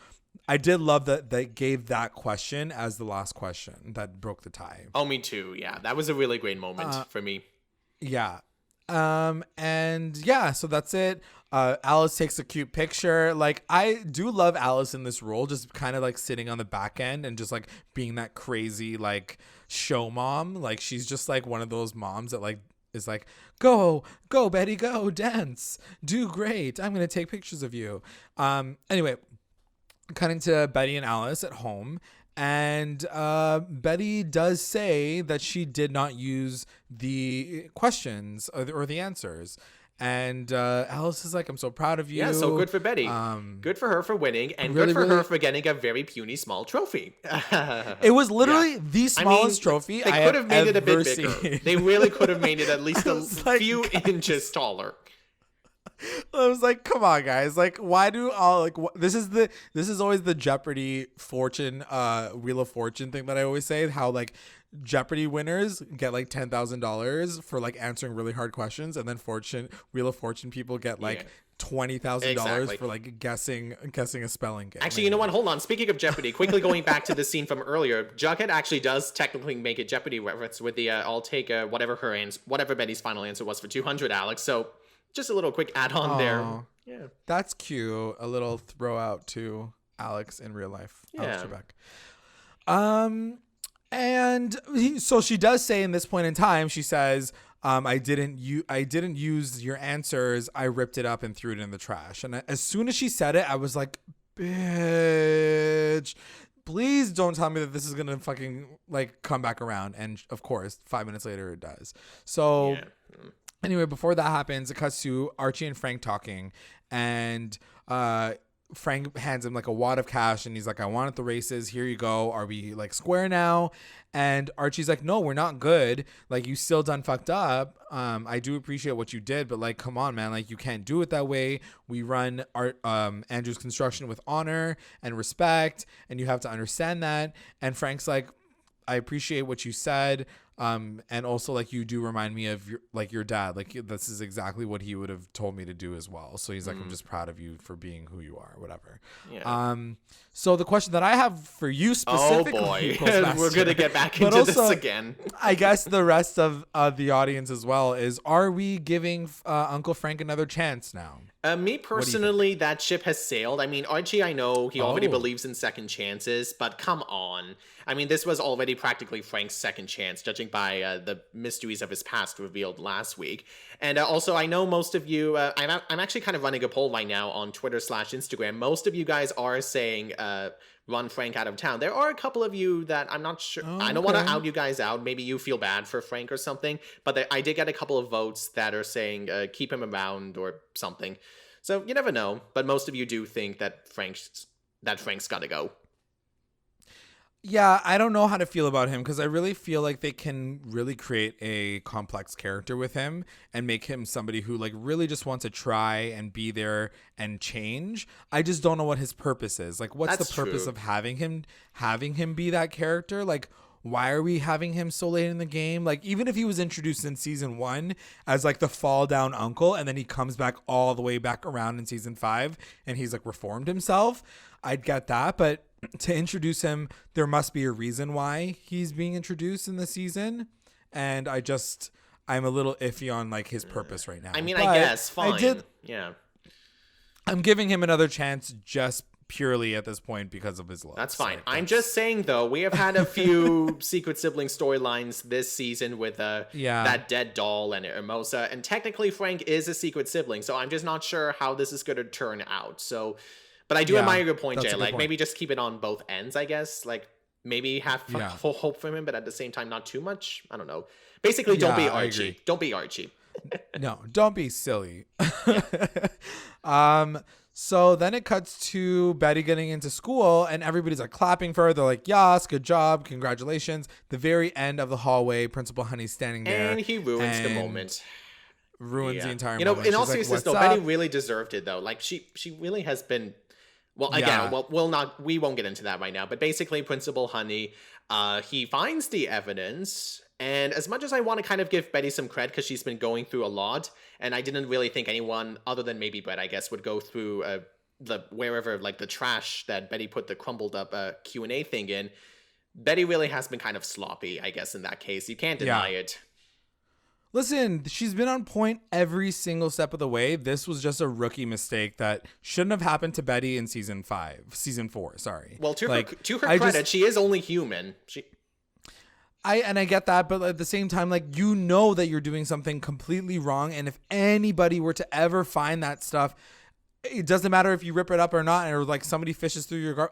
I did love that they gave that question as the last question that broke the tie. Oh, me too. Yeah, that was a really great moment for me. Yeah. And yeah, so that's it. Alice takes a cute picture. Like I do love Alice in this role, just kind of like sitting on the back end and just like being that crazy like show mom. Like she's just like one of those moms that like is like, go Betty, go dance, do great. I'm going to take pictures of you. Anyway, cutting to Betty and Alice at home, and Betty does say that she did not use the questions or the answers. And Alice is like, I'm so proud of you. Yeah, so good for Betty. Good for her for winning, and really, good for her for getting a very puny small trophy. It was literally the smallest trophy I have ever seen. They could have made it a bit bigger. They really could have made it at least a few inches taller. I was like, come on, guys. Like, why do all like this is always the Jeopardy fortune Wheel of Fortune thing that I always say, how like Jeopardy winners get like $10,000 for like answering really hard questions, and then Wheel of Fortune people get like $20,000 for like guessing a spelling game. Actually, you know what? Hold on. Speaking of Jeopardy, quickly going back to the scene from earlier, Jughead actually does technically make a Jeopardy reference with the I'll take whatever Betty's final answer was for 200, Alex. So just a little quick add-on there. Yeah, that's cute. A little throw out to Alex in real life. Yeah. Alex Trebek. So she does say in this point in time, she says, I didn't use your answers. I ripped it up and threw it in the trash. And as soon as she said it, I was like, bitch, please don't tell me that this is going to fucking like come back around. And of course, 5 minutes later it does. So anyway, before that happens, it cuts to Archie and Frank talking, and Frank hands him like a wad of cash, and he's like, I won at the races. Here you go. Are we like square now? And Archie's like, no, we're not good. Like, you still done fucked up. I do appreciate what you did, but like, come on, man. Like, you can't do it that way. We run Andrew's construction with honor and respect, and you have to understand that. And Frank's like, I appreciate what you said. And also like, you do remind me of your dad. Like, this is exactly what he would have told me to do as well. So he's like, I'm just proud of you for being who you are, whatever. Yeah. So the question that I have for you specifically, oh boy, we're gonna get back into this again. I guess the rest of the audience as well is, are we giving Uncle Frank another chance now? Me personally, that ship has sailed. I mean, Archie, I know he already believes in second chances, but come on. I mean, this was already practically Frank's second chance, judging by the mysteries of his past revealed last week. And also, I know most of you, I'm actually kind of running a poll right now on Twitter/Instagram. Most of you guys are saying run Frank out of town. There are a couple of you that I'm not sure. I don't want to out you guys out. Maybe you feel bad for Frank or something. But I did get a couple of votes that are saying keep him around or something. So you never know. But most of you do think that Frank's got to go. Yeah, I don't know how to feel about him, because I really feel like they can really create a complex character with him and make him somebody who like really just wants to try and be there and change. I just don't know what his purpose is. Like, what's the purpose of having him be that character? Like, why are we having him so late in the game? Like, even if he was introduced in season 1 as like the fall down uncle, and then he comes back all the way back around in season 5 and he's like reformed himself, I'd get that. But to introduce him, there must be a reason why he's being introduced in the season. And I'm a little iffy on like his purpose right now. I mean, I guess fine. Yeah. I'm giving him another chance just purely at this point because of his looks. That's fine. I'm just saying, though, we have had a few secret sibling storylines this season with that dead doll and Hermosa, and technically Frank is a secret sibling, so I'm just not sure how this is going to turn out. So, but I do admire your point, Jay. Like, maybe just keep it on both ends, I guess. Like, maybe have full hope for him, but at the same time, not too much. I don't know. Basically, don't be Archie. Don't be Archie. No, don't be silly. So then it cuts to Betty getting into school and everybody's like clapping for her. They're like, yes, good job. Congratulations. The very end of the hallway, Principal Honey's standing there. And he ruins the moment. Ruins the entire moment. In all seriousness, though, Betty really deserved it, though. Like, she really has been... Well, again, we won't get into that right now. But basically, Principal Honey, he finds the evidence... And as much as I want to kind of give Betty some credit because she's been going through a lot, and I didn't really think anyone other than maybe Brett, I guess, would go through wherever, like the trash that Betty put the crumbled up Q&A thing in. Betty really has been kind of sloppy, I guess, in that case. You can't deny it. Listen, she's been on point every single step of the way. This was just a rookie mistake that shouldn't have happened to Betty in season 4. Sorry. Well, to her credit, she is only human. I get that, but at the same time, like, you know that you're doing something completely wrong, and if anybody were to ever find that stuff, it doesn't matter if you rip it up or not, or like somebody fishes through your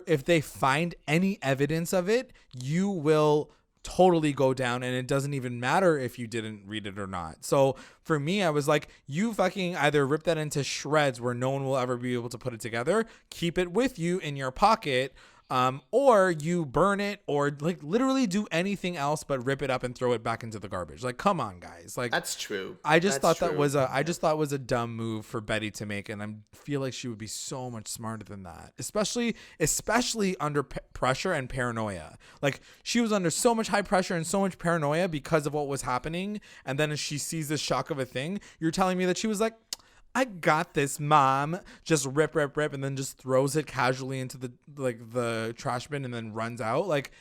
if they find any evidence of it, you will totally go down, and it doesn't even matter if you didn't read it or not. So for me, I was like, you fucking either rip that into shreds where no one will ever be able to put it together, keep it with you in your pocket, or you burn it, or like literally do anything else but rip it up and throw it back into the garbage. Like, come on, guys. Like, that's true. I just thought that was a dumb move for Betty to make, and I feel like she would be so much smarter than that, especially under pressure and paranoia. Like, she was under so much high pressure and so much paranoia because of what was happening, and then as she sees this shock of a thing, you're telling me that she was like, I got this, Mom. Just rip, and then just throws it casually into the trash bin and then runs out. Like,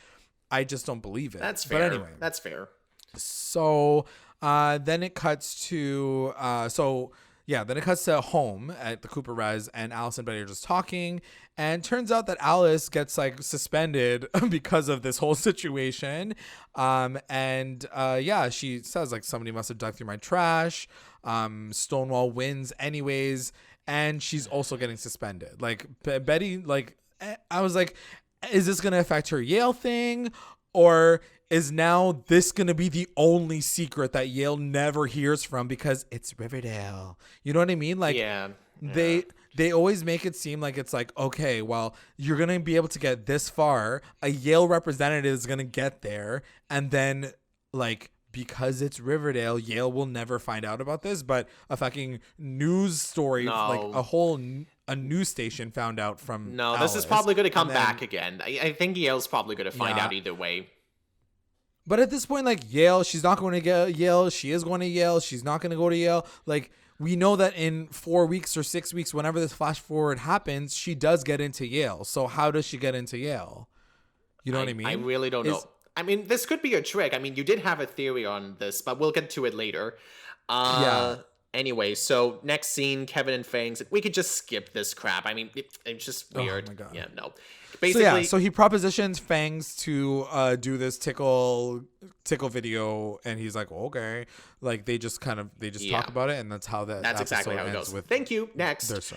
I just don't believe it. That's fair. But anyway, that's fair. So then it cuts to home at the Cooper Res, and Alice and Betty are just talking, and turns out that Alice gets like suspended because of this whole situation. She says like, somebody must have dug through my trash. Stonewall wins anyways, and she's also getting suspended. Like, Betty, like, I was like, is this gonna affect her Yale thing, or is now this gonna be the only secret that Yale never hears from because it's Riverdale? You know what I mean? Like, they always make it seem like it's like, okay, well, you're gonna be able to get this far, a Yale representative is gonna get there, and then like, because it's Riverdale, Yale will never find out about this, but a fucking news story, like a news station found out from Alice. This is probably going to come back again. I think Yale's probably going to find out either way. But at this point, like, Yale, she's not going to get Yale. She is going to Yale. She's not going to go to Yale. Like, we know that in 4 weeks or 6 weeks, whenever this flash forward happens, she does get into Yale. So how does she get into Yale? You know what I mean? I really don't know. I mean, this could be a trick. I mean, you did have a theory on this, but we'll get to it later. Anyway, so next scene, Kevin and Fangs. We could just skip this crap. I mean, it's just weird. Oh my God. Yeah, no. Basically, so he propositions Fangs to do this tickle video, and he's like, well, okay. Like, they just talk about it, and that's how that's exactly how it goes. Thank you. Next.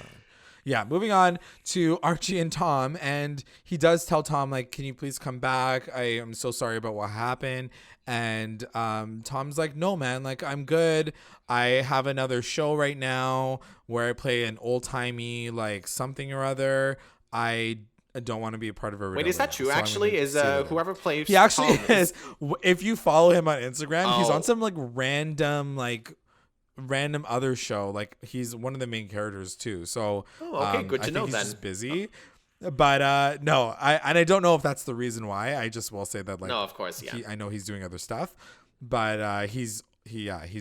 Yeah, moving on to Archie and Tom, and he does tell Tom, like, can you please come back? I am so sorry about what happened. And Tom's like, no, man, like, I'm good. I have another show right now where I play an old-timey, like, something or other. I don't want to be a part of Riverdale. Wait, is that true? So actually, is whoever plays he actually is. If you follow him on Instagram, he's on some, like, random other show. Like, he's one of the main characters too. So good to know. He's then just busy. But no, I don't know if that's the reason why. I just will say that, like, No, of course, yeah. I know he's doing other stuff, but he's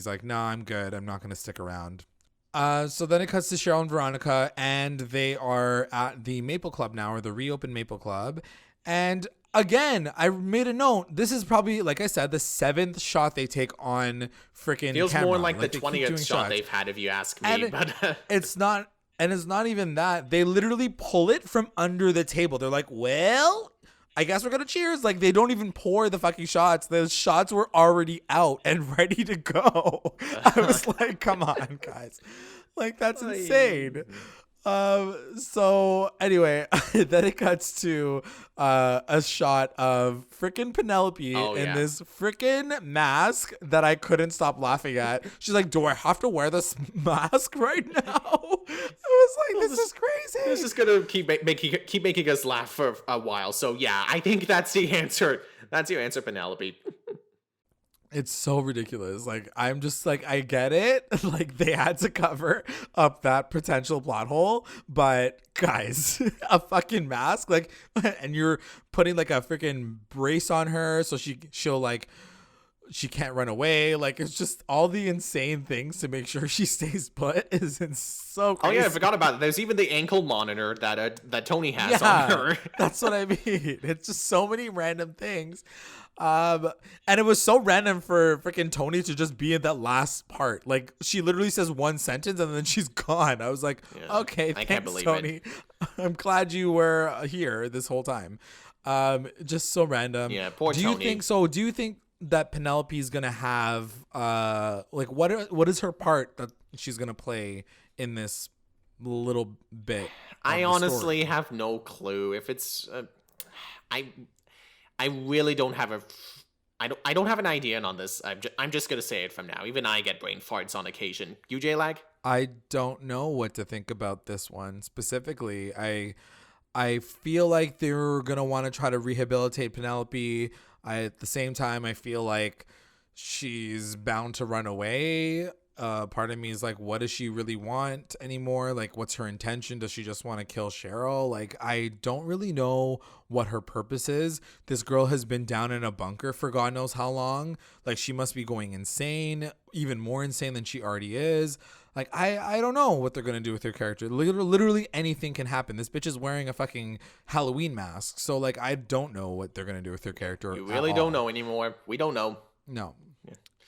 like, no, I'm good. I'm not gonna stick around. So then it cuts to Cheryl and Veronica, and they are at the Maple Club now, or the reopened Maple Club. And again, I made a note. This is probably, like I said, the 7th shot they take on freaking Feels camera. more like the they keep 20th doing shot shots. they've had, if you ask me. And But it's not, and it's not even that. They literally pull it from under the table. They're like, well, I guess we're gonna cheers. Like, they don't even pour the fucking shots. The shots were already out and ready to go. I was like, come on, guys. Like, that's insane. So anyway, then it cuts to a shot of freaking Penelope in this freaking mask that I couldn't stop laughing at. She's like, do I have to wear this mask right now? I was like, this is crazy. This is gonna keep making us laugh for a while. So yeah, I think that's the answer. That's your answer, Penelope. It's so ridiculous. Like, I'm just like, I get it. Like, they had to cover up that potential plot hole, but guys, a fucking mask, like, and you're putting like a freaking brace on her so she'll like, she can't run away. Like, it's just all the insane things to make sure she stays put is so crazy. Oh yeah, I forgot about it. There's even the ankle monitor that Tony has on her. That's what I mean. It's just so many random things. And it was so random for freaking Tony to just be in that last part. Like, she literally says one sentence and then she's gone. I was like, okay, thanks, can't believe Tony. It. I'm glad you were here this whole time. Just so random. Yeah, poor Tony. Do you think that Penelope's gonna have like, what is her part that she's gonna play in this little bit? I honestly have no clue. If it's I really don't have I don't have an idea on this. I'm just gonna say it from now. Even I get brain farts on occasion. You, J-Lag? I don't know what to think about this one specifically. I feel like they're gonna want to try to rehabilitate Penelope. At the same time, I feel like she's bound to run away. Part of me is like, what does she really want anymore? Like, what's her intention? Does she just want to kill Cheryl? Like, I don't really know what her purpose is. This girl has been down in a bunker for God knows how long. Like, she must be going insane, even more insane than she already is. Like, I don't know what they're going to do with her character. Literally anything can happen. This bitch is wearing a fucking Halloween mask. So, like, I don't know what they're going to do with her character. You really don't know anymore. We don't know. No.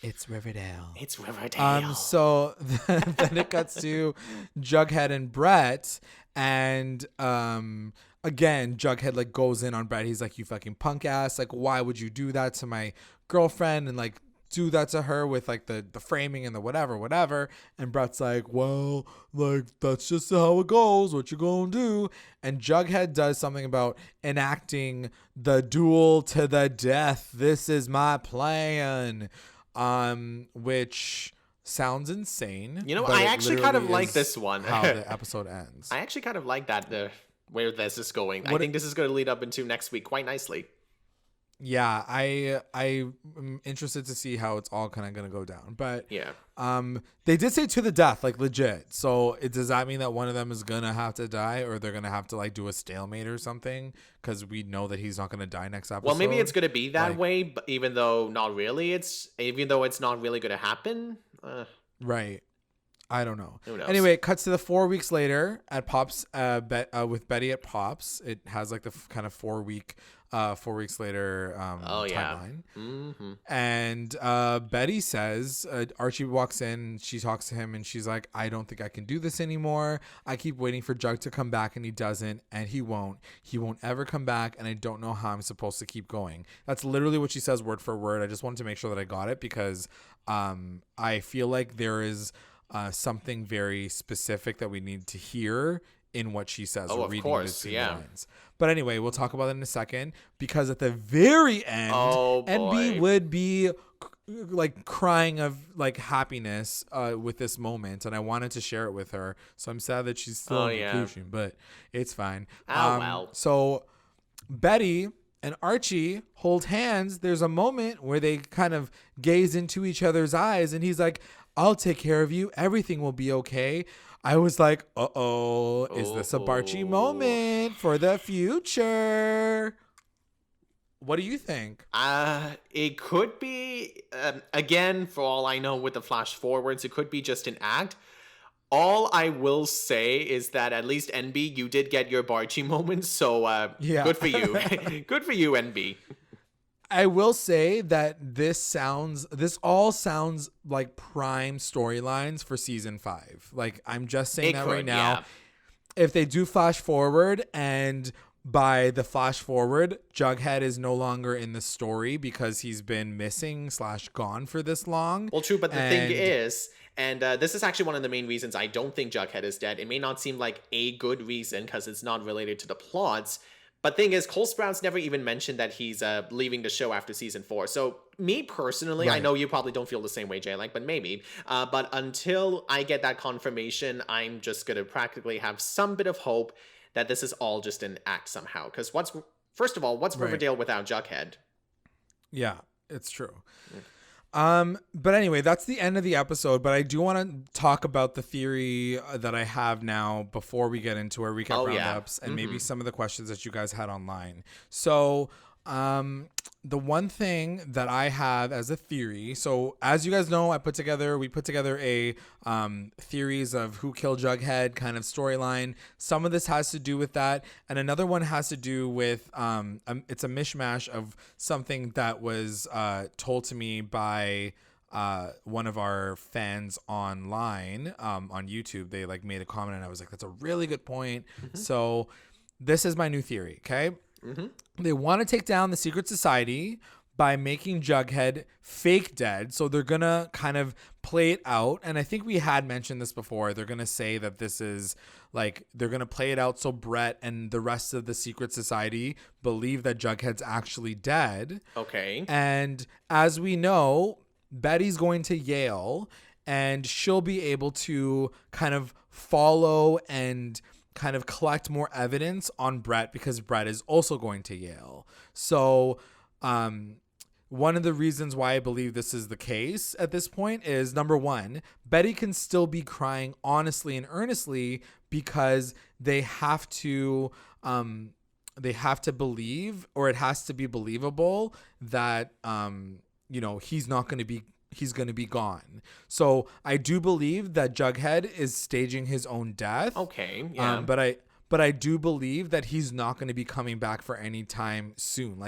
It's Riverdale. It's Riverdale. So then it cuts to Jughead and Brett, and again, Jughead like goes in on Brett. He's like, "You fucking punk ass! Like, why would you do that to my girlfriend and like do that to her with like the framing and the whatever?" And Brett's like, "Well, like that's just how it goes. What you gonna do?" And Jughead does something about enacting the duel to the death. This is my plan. Which sounds insane. You know, I actually kind of like this one. How the episode ends. I actually kind of like that, where this is going. I think this is going to lead up into next week quite nicely. Yeah, I'm interested to see how it's all kind of going to go down. But yeah, they did say to the death, like legit. So does that mean that one of them is going to have to die, or they're going to have to like do a stalemate or something? Because we know that he's not going to die next episode. Well, maybe it's going to be that way, but even though it's not really going to happen. Right. I don't know. Who knows? Anyway, it cuts to the 4 weeks later at Pops, with Betty at Pops. It has like the kind of 4 weeks later timeline. Mm-hmm. And Betty says, Archie walks in, she talks to him, and she's like, I don't think I can do this anymore. I keep waiting for Jug to come back, and he doesn't, and he won't. He won't ever come back, and I don't know how I'm supposed to keep going. That's literally what she says word for word. I just wanted to make sure that I got it because I feel like there is something very specific that we need to hear in what she says. Oh, of course, yeah. Lines. But anyway, we'll talk about it in a second, because at the very end, NB would be like crying of like happiness with this moment, and I wanted to share it with her. So I'm sad that she's still in conclusion, but it's fine. Well. So Betty and Archie hold hands. There's a moment where they kind of gaze into each other's eyes, and he's like, I'll take care of you. Everything will be okay. I was like, uh-oh, is this a Barchie Oh. moment for the future? What do you think? It could be, again, for all I know with the flash forwards, it could be just an act. All I will say is that at least NB, you did get your Barchi moment, so Yeah. good for you. Good for you, NB. I will say that this all sounds like prime storylines for season 5. Like, I'm just saying right now. Yeah. If they do flash forward, and by the flash forward, Jughead is no longer in the story because he's been missing / gone for this long. Well, true, but the thing is, and this is actually one of the main reasons I don't think Jughead is dead. It may not seem like a good reason because it's not related to the plots. But thing is, Cole Sprouse never even mentioned that he's leaving the show after season 4. So me personally, right. I know you probably don't feel the same way, Jay, but maybe. But until I get that confirmation, I'm just going to practically have some bit of hope that this is all just an act somehow. Because first of all, what's Riverdale without Jughead? Yeah, it's true. But anyway, that's the end of the episode, but I do want to talk about the theory that I have now before we get into our recap roundups and maybe some of the questions that you guys had online. So, the one thing that I have as a theory, so as you guys know, we put together a theories of who killed Jughead kind of storyline. Some of this has to do with that, and another one has to do with it's a mishmash of something that was told to me by one of our fans online on YouTube. They made a comment, and I was like, "That's a really good point." So this is my new theory. Okay. They want to take down the secret society by making Jughead fake dead. So they're going to kind of play it out. And I think we had mentioned this before. They're going to say that this is they're going to play it out so Brett and the rest of the secret society believe that Jughead's actually dead. Okay. And as we know, Betty's going to Yale and she'll be able to kind of follow and kind of collect more evidence on Brett because Brett is also going to Yale. So one of the reasons why I believe this is the case at this point is, number one, Betty can still be crying honestly and earnestly because they have to believe, or it has to be believable that he's going to be gone. So I do believe that Jughead is staging his own death. Okay. Yeah. But I do believe that he's not going to be coming back for any time soon.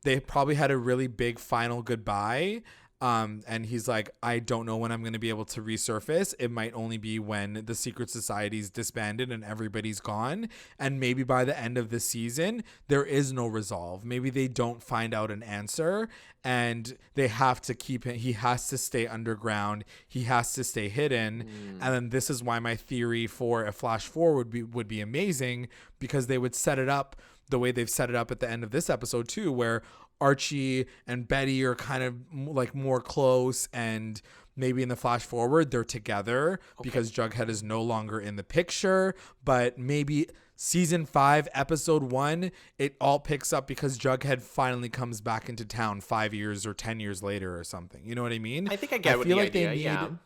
They probably had a really big final goodbye. And he's like, I don't know when I'm going to be able to resurface. It might only be when the secret society's disbanded and everybody's gone. And maybe by the end of the season, there is no resolve. Maybe they don't find out an answer and they have to keep him. He has to stay underground. He has to stay hidden. And then this is why my theory for a flash forward would be amazing, because they would set it up the way they've set it up at the end of this episode too, where Archie and Betty are kind of more close, and maybe in the flash forward they're together because Jughead is no longer in the picture. But maybe season 5, episode 1, it all picks up because Jughead finally comes back into town 5 years or 10 years later or something. You know what I mean? I think I get the idea.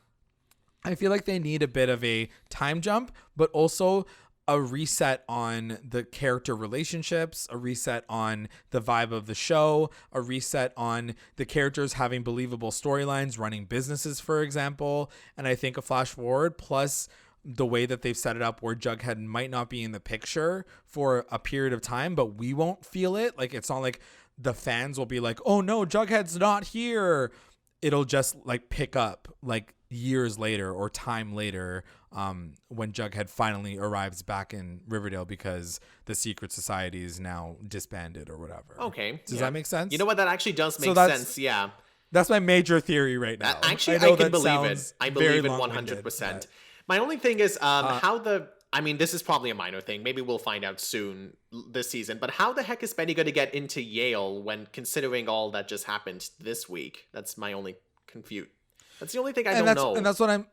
I feel like they need a bit of a time jump, but also a reset on the character relationships, a reset on the vibe of the show, a reset on the characters having believable storylines, running businesses, for example. And I think a flash forward plus the way that they've set it up where Jughead might not be in the picture for a period of time, but we won't feel it. It's not like the fans will be like, oh no, Jughead's not here. It'll just pick up years later or time later, when Jughead finally arrives back in Riverdale because the secret society is now disbanded or whatever. Okay. Does that make sense? You know what? That actually does make sense. Yeah. That's my major theory right now. Actually, I can believe it. I believe it 100%. My only thing is this is probably a minor thing. Maybe we'll find out soon this season. But how the heck is Betty going to get into Yale when considering all that just happened this week? That's my only confute. That's the only thing I don't know. And that's what I'm...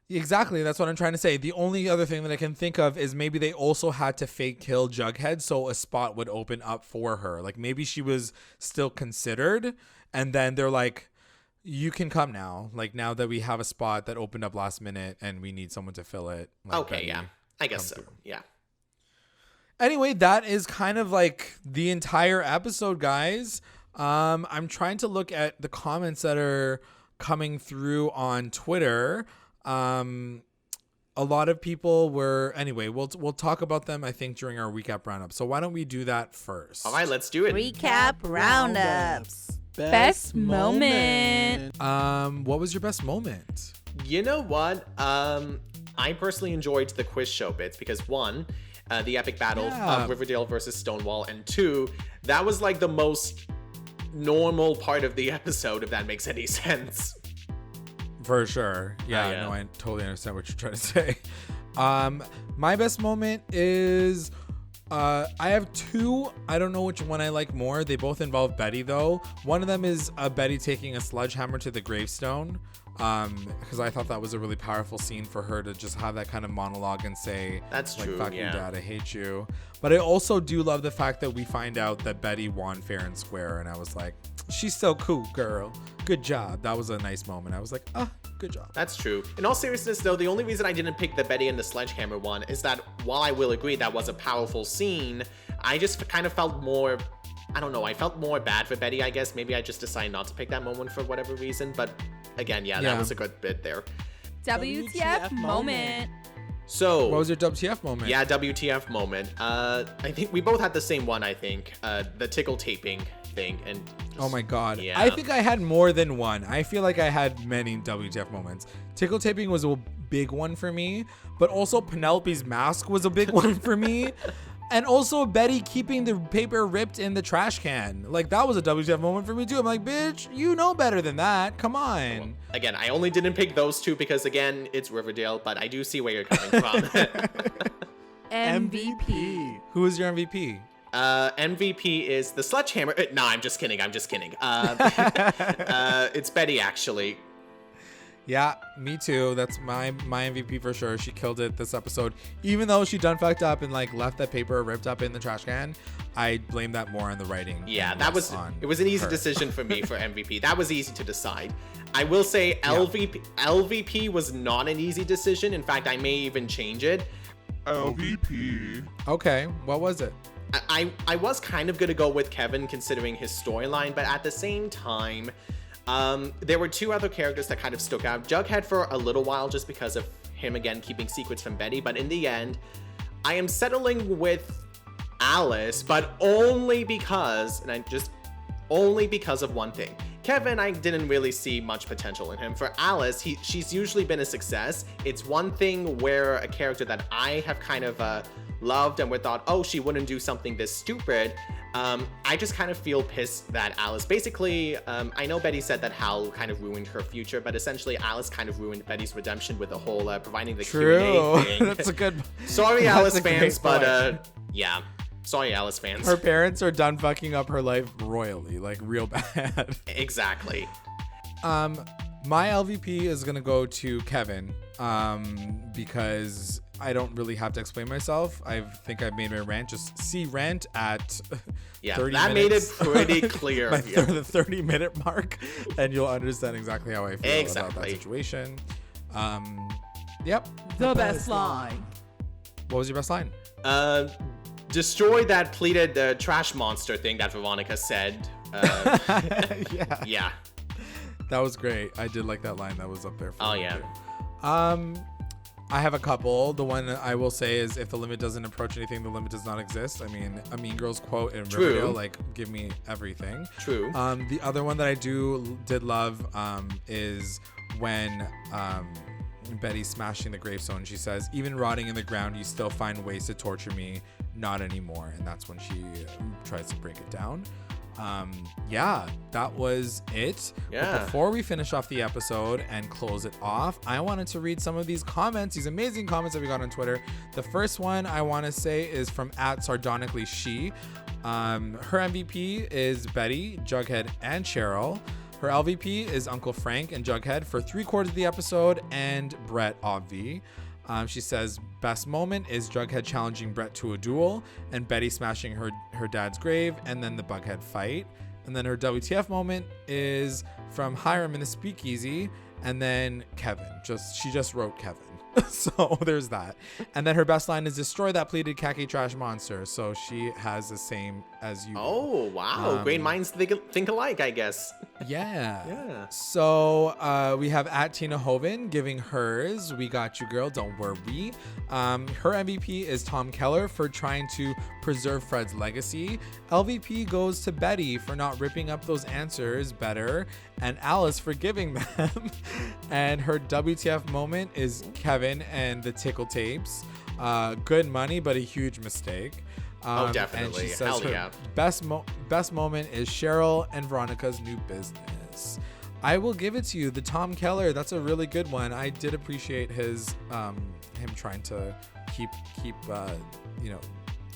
Exactly, that's what I'm trying to say. The only other thing that I can think of is maybe they also had to fake kill Jughead so a spot would open up for her. Maybe she was still considered, and then they're like, you can come now. Like, now that we have a spot that opened up last minute and we need someone to fill it. Like, Okay, Betty, yeah. I guess so. through. Yeah. Anyway, that is kind of like the entire episode, guys. I'm trying to look at the comments that are coming through on Twitter. A lot of people were, anyway, we'll talk about them, I think, during our recap roundup. So why don't we do that first? All right, let's do it. Recap roundups. Best moment. What was your best moment? You know what? I personally enjoyed the quiz show bits because one, the epic battle of Riverdale versus Stonewall, and two, that was like the most normal part of the episode, if that makes any sense. For sure. Yeah, no, I totally understand what you're trying to say. My best moment is I have two. I don't know which one I like more. They both involve Betty, though. One of them is Betty taking a sledgehammer to the gravestone, because I thought that was a really powerful scene for her to just have that kind of monologue and say, that's like, true, fuck yeah. you, Dad, I hate you. But I also do love the fact that we find out that Betty won fair and square, and I was like, she's so cool, girl. Good job. That was a nice moment. I was like, good job. That's true. In all seriousness, though, the only reason I didn't pick the Betty and the sledgehammer one is that while I will agree that was a powerful scene, I just kind of felt more, I don't know, I felt more bad for Betty, I guess. Maybe I just decided not to pick that moment for whatever reason. But again, yeah, that was a good bit there. WTF moment. So, what was your WTF moment? Yeah, WTF moment. I think we both had the same one, I think. The tickle taping thing. And oh my God. Yeah. I think I had more than one. I feel like I had many WTF moments. Tickle taping was a big one for me, but also Penelope's mask was a big one for me. And also Betty keeping the paper ripped in the trash can. Like, that was a WTF moment for me too. I'm like, bitch, you know better than that. Come on. Well, again, I only didn't pick those two because, again, it's Riverdale, but I do see where you're coming from. MVP. Who is your MVP? MVP is the sledgehammer. No, I'm just kidding. It's Betty, actually. Yeah, me too. That's my MVP for sure. She killed it this episode. Even though she done fucked up and like left that paper ripped up in the trash can, I blame that more on the writing. Yeah, it was an easy decision for me for MVP. That was easy to decide. I will say LVP was not an easy decision. In fact, I may even change it. LVP. Okay, what was it? I was kind of gonna go with Kevin considering his storyline, but at the same time, there were two other characters that kind of stuck out. Jughead for a little while just because of him, again, keeping secrets from Betty. But in the end, I am settling with Alice, but only because of one thing. Kevin, I didn't really see much potential in him. For Alice, she's usually been a success. It's one thing where a character that I have kind of loved and we thought, oh, she wouldn't do something this stupid. I just kind of feel pissed that Alice, basically, I know Betty said that Hal kind of ruined her future, but essentially Alice kind of ruined Betty's redemption with the whole providing the Q&A thing. That's a good. Sorry, Alice fans, but yeah. Sorry, Alice fans. Her parents are done fucking up her life royally, like real bad. Exactly. My LVP is gonna go to Kevin, because I don't really have to explain myself. I think I've made my rant. Just see rant at 30 that minutes. made it pretty clear. The 30-minute mark, and you'll understand exactly how I feel about that situation. Yep. The best line. What was your best line? Destroy that pleated trash monster thing that Veronica said. Yeah. That was great. I did like that line. That was up there for me too. I have a couple. The one I will say is, if the limit doesn't approach anything, the limit does not exist. I mean, a Mean Girls quote in Riverdale, like, give me everything. True. The other one that I did love is when Betty's smashing the gravestone. She says, even rotting in the ground, you still find ways to torture me. Not anymore. And that's when she tries to break it down. That was it. Yeah. But before we finish off the episode and close it off, I wanted to read some of these comments, these amazing comments that we got on Twitter. The first one I want to say is from @sardonically_she. Her MVP is Betty, Jughead, and Cheryl. Her LVP is Uncle Frank and Jughead for 3/4 of the episode, and Brett, obvi. She says, best moment is Jughead challenging Brett to a duel and Betty smashing her dad's grave, and then the Bughead fight. And then her WTF moment is from Hiram in the Speakeasy, and then Kevin. She just wrote Kevin. So there's that. And then her best line is destroy that pleated khaki trash monster. So she has the same as you. Oh, wow. Great minds think alike, I guess. Yeah. So we have at Tina Hoven giving hers. We got you, girl. Don't worry. Her MVP is Tom Keller for trying to preserve Fred's legacy. LVP goes to Betty for not ripping up those answers better, and Alice for giving them. And her WTF moment is Kevin and the tickle tapes. Good money, but a huge mistake. Definitely. And she says Hell yeah. best moment is Cheryl and Veronica's new business. I will give it to you. The Tom Keller, that's a really good one. I did appreciate his him trying to keep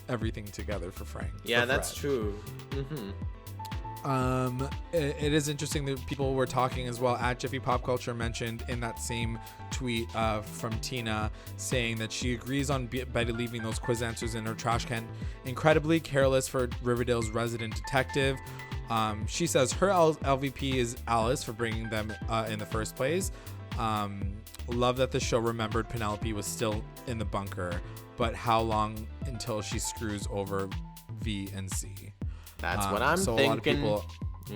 everything together for Frank. Yeah, that's true. It is interesting that people were talking as well. At Jiffy Pop Culture mentioned in that same tweet from Tina saying that she agrees on Betty leaving those quiz answers in her trash can. Incredibly careless for Riverdale's resident detective. She says her LVP is Alice for bringing them in the first place. Love that the show remembered Penelope was still in the bunker, but how long until she screws over V and C? That's what I'm thinking.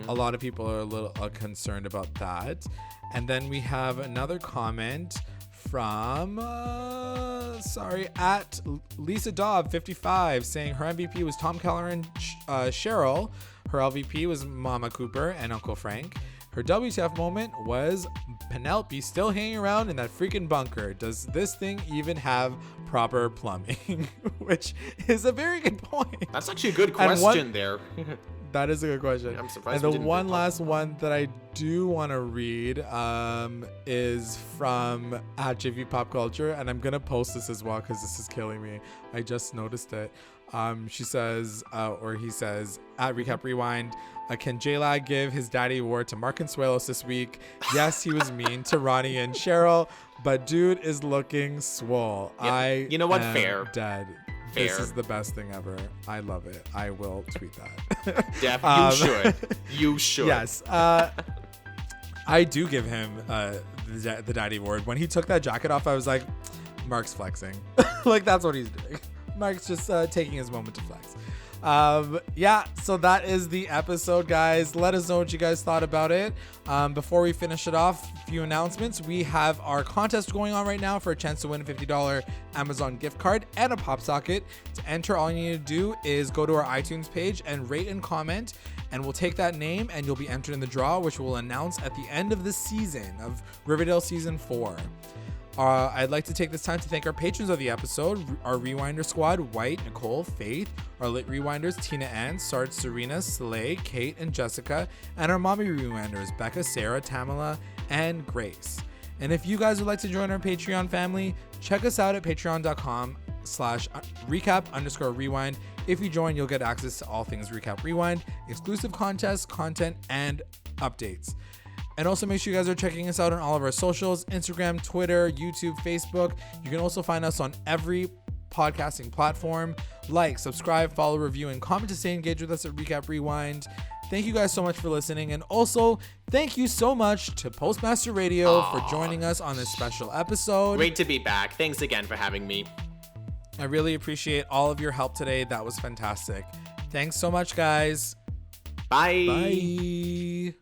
A lot of people are a little concerned about that. And then we have another comment from at Lisa Dobb 55 saying her MVP was Tom Keller and Cheryl. Her LVP was Mama Cooper and Uncle Frank. Her WTF moment was Penelope still hanging around in that freaking bunker. Does this thing even have proper plumbing? Which is a very good point. That's actually a good question there. That is a good question. I'm surprised. And the one last one that I do want to read is from at JV Pop Culture, and I'm gonna post this as well because this is killing me. I just noticed it. She says, or he says, at Recap Rewind, can J-Lag give his daddy award to Mark Consuelos this week? Yes, he was mean to Ronnie and Cheryl, but dude is looking swole. Yeah, you know what? Fair. Dead. Fair. This is the best thing ever. I love it. I will tweet that. You should. Yes. I do give him the daddy award. When he took that jacket off, I was like, Mark's flexing. Like, that's what he's doing. Mark's just taking his moment to flex. So that is the episode, guys. Let us know what you guys thought about it. Before we finish it off, a few announcements. We have our contest going on right now for a chance to win a $50 Amazon gift card and a pop socket. To enter, all you need to do is go to our iTunes page and rate and comment, and we'll take that name and you'll be entered in the draw, which we'll announce at the end of the season of Riverdale season 4. I'd like to take this time to thank our patrons of the episode, our Rewinder squad, White, Nicole, Faith, our Lit Rewinders, Tina Ann, Sarge, Serena, Slay, Kate, and Jessica, and our Mommy Rewinders, Becca, Sarah, Tamala, and Grace. And if you guys would like to join our Patreon family, check us out at patreon.com/recap_rewind. If you join, you'll get access to all things Recap Rewind, exclusive contests, content, and updates. And also make sure you guys are checking us out on all of our socials, Instagram, Twitter, YouTube, Facebook. You can also find us on every podcasting platform. Like, subscribe, follow, review, and comment to stay engaged with us at Recap Rewind. Thank you guys so much for listening. And also, thank you so much to Postmaster Radio for joining us on this special episode. Great to be back. Thanks again for having me. I really appreciate all of your help today. That was fantastic. Thanks so much, guys. Bye. Bye.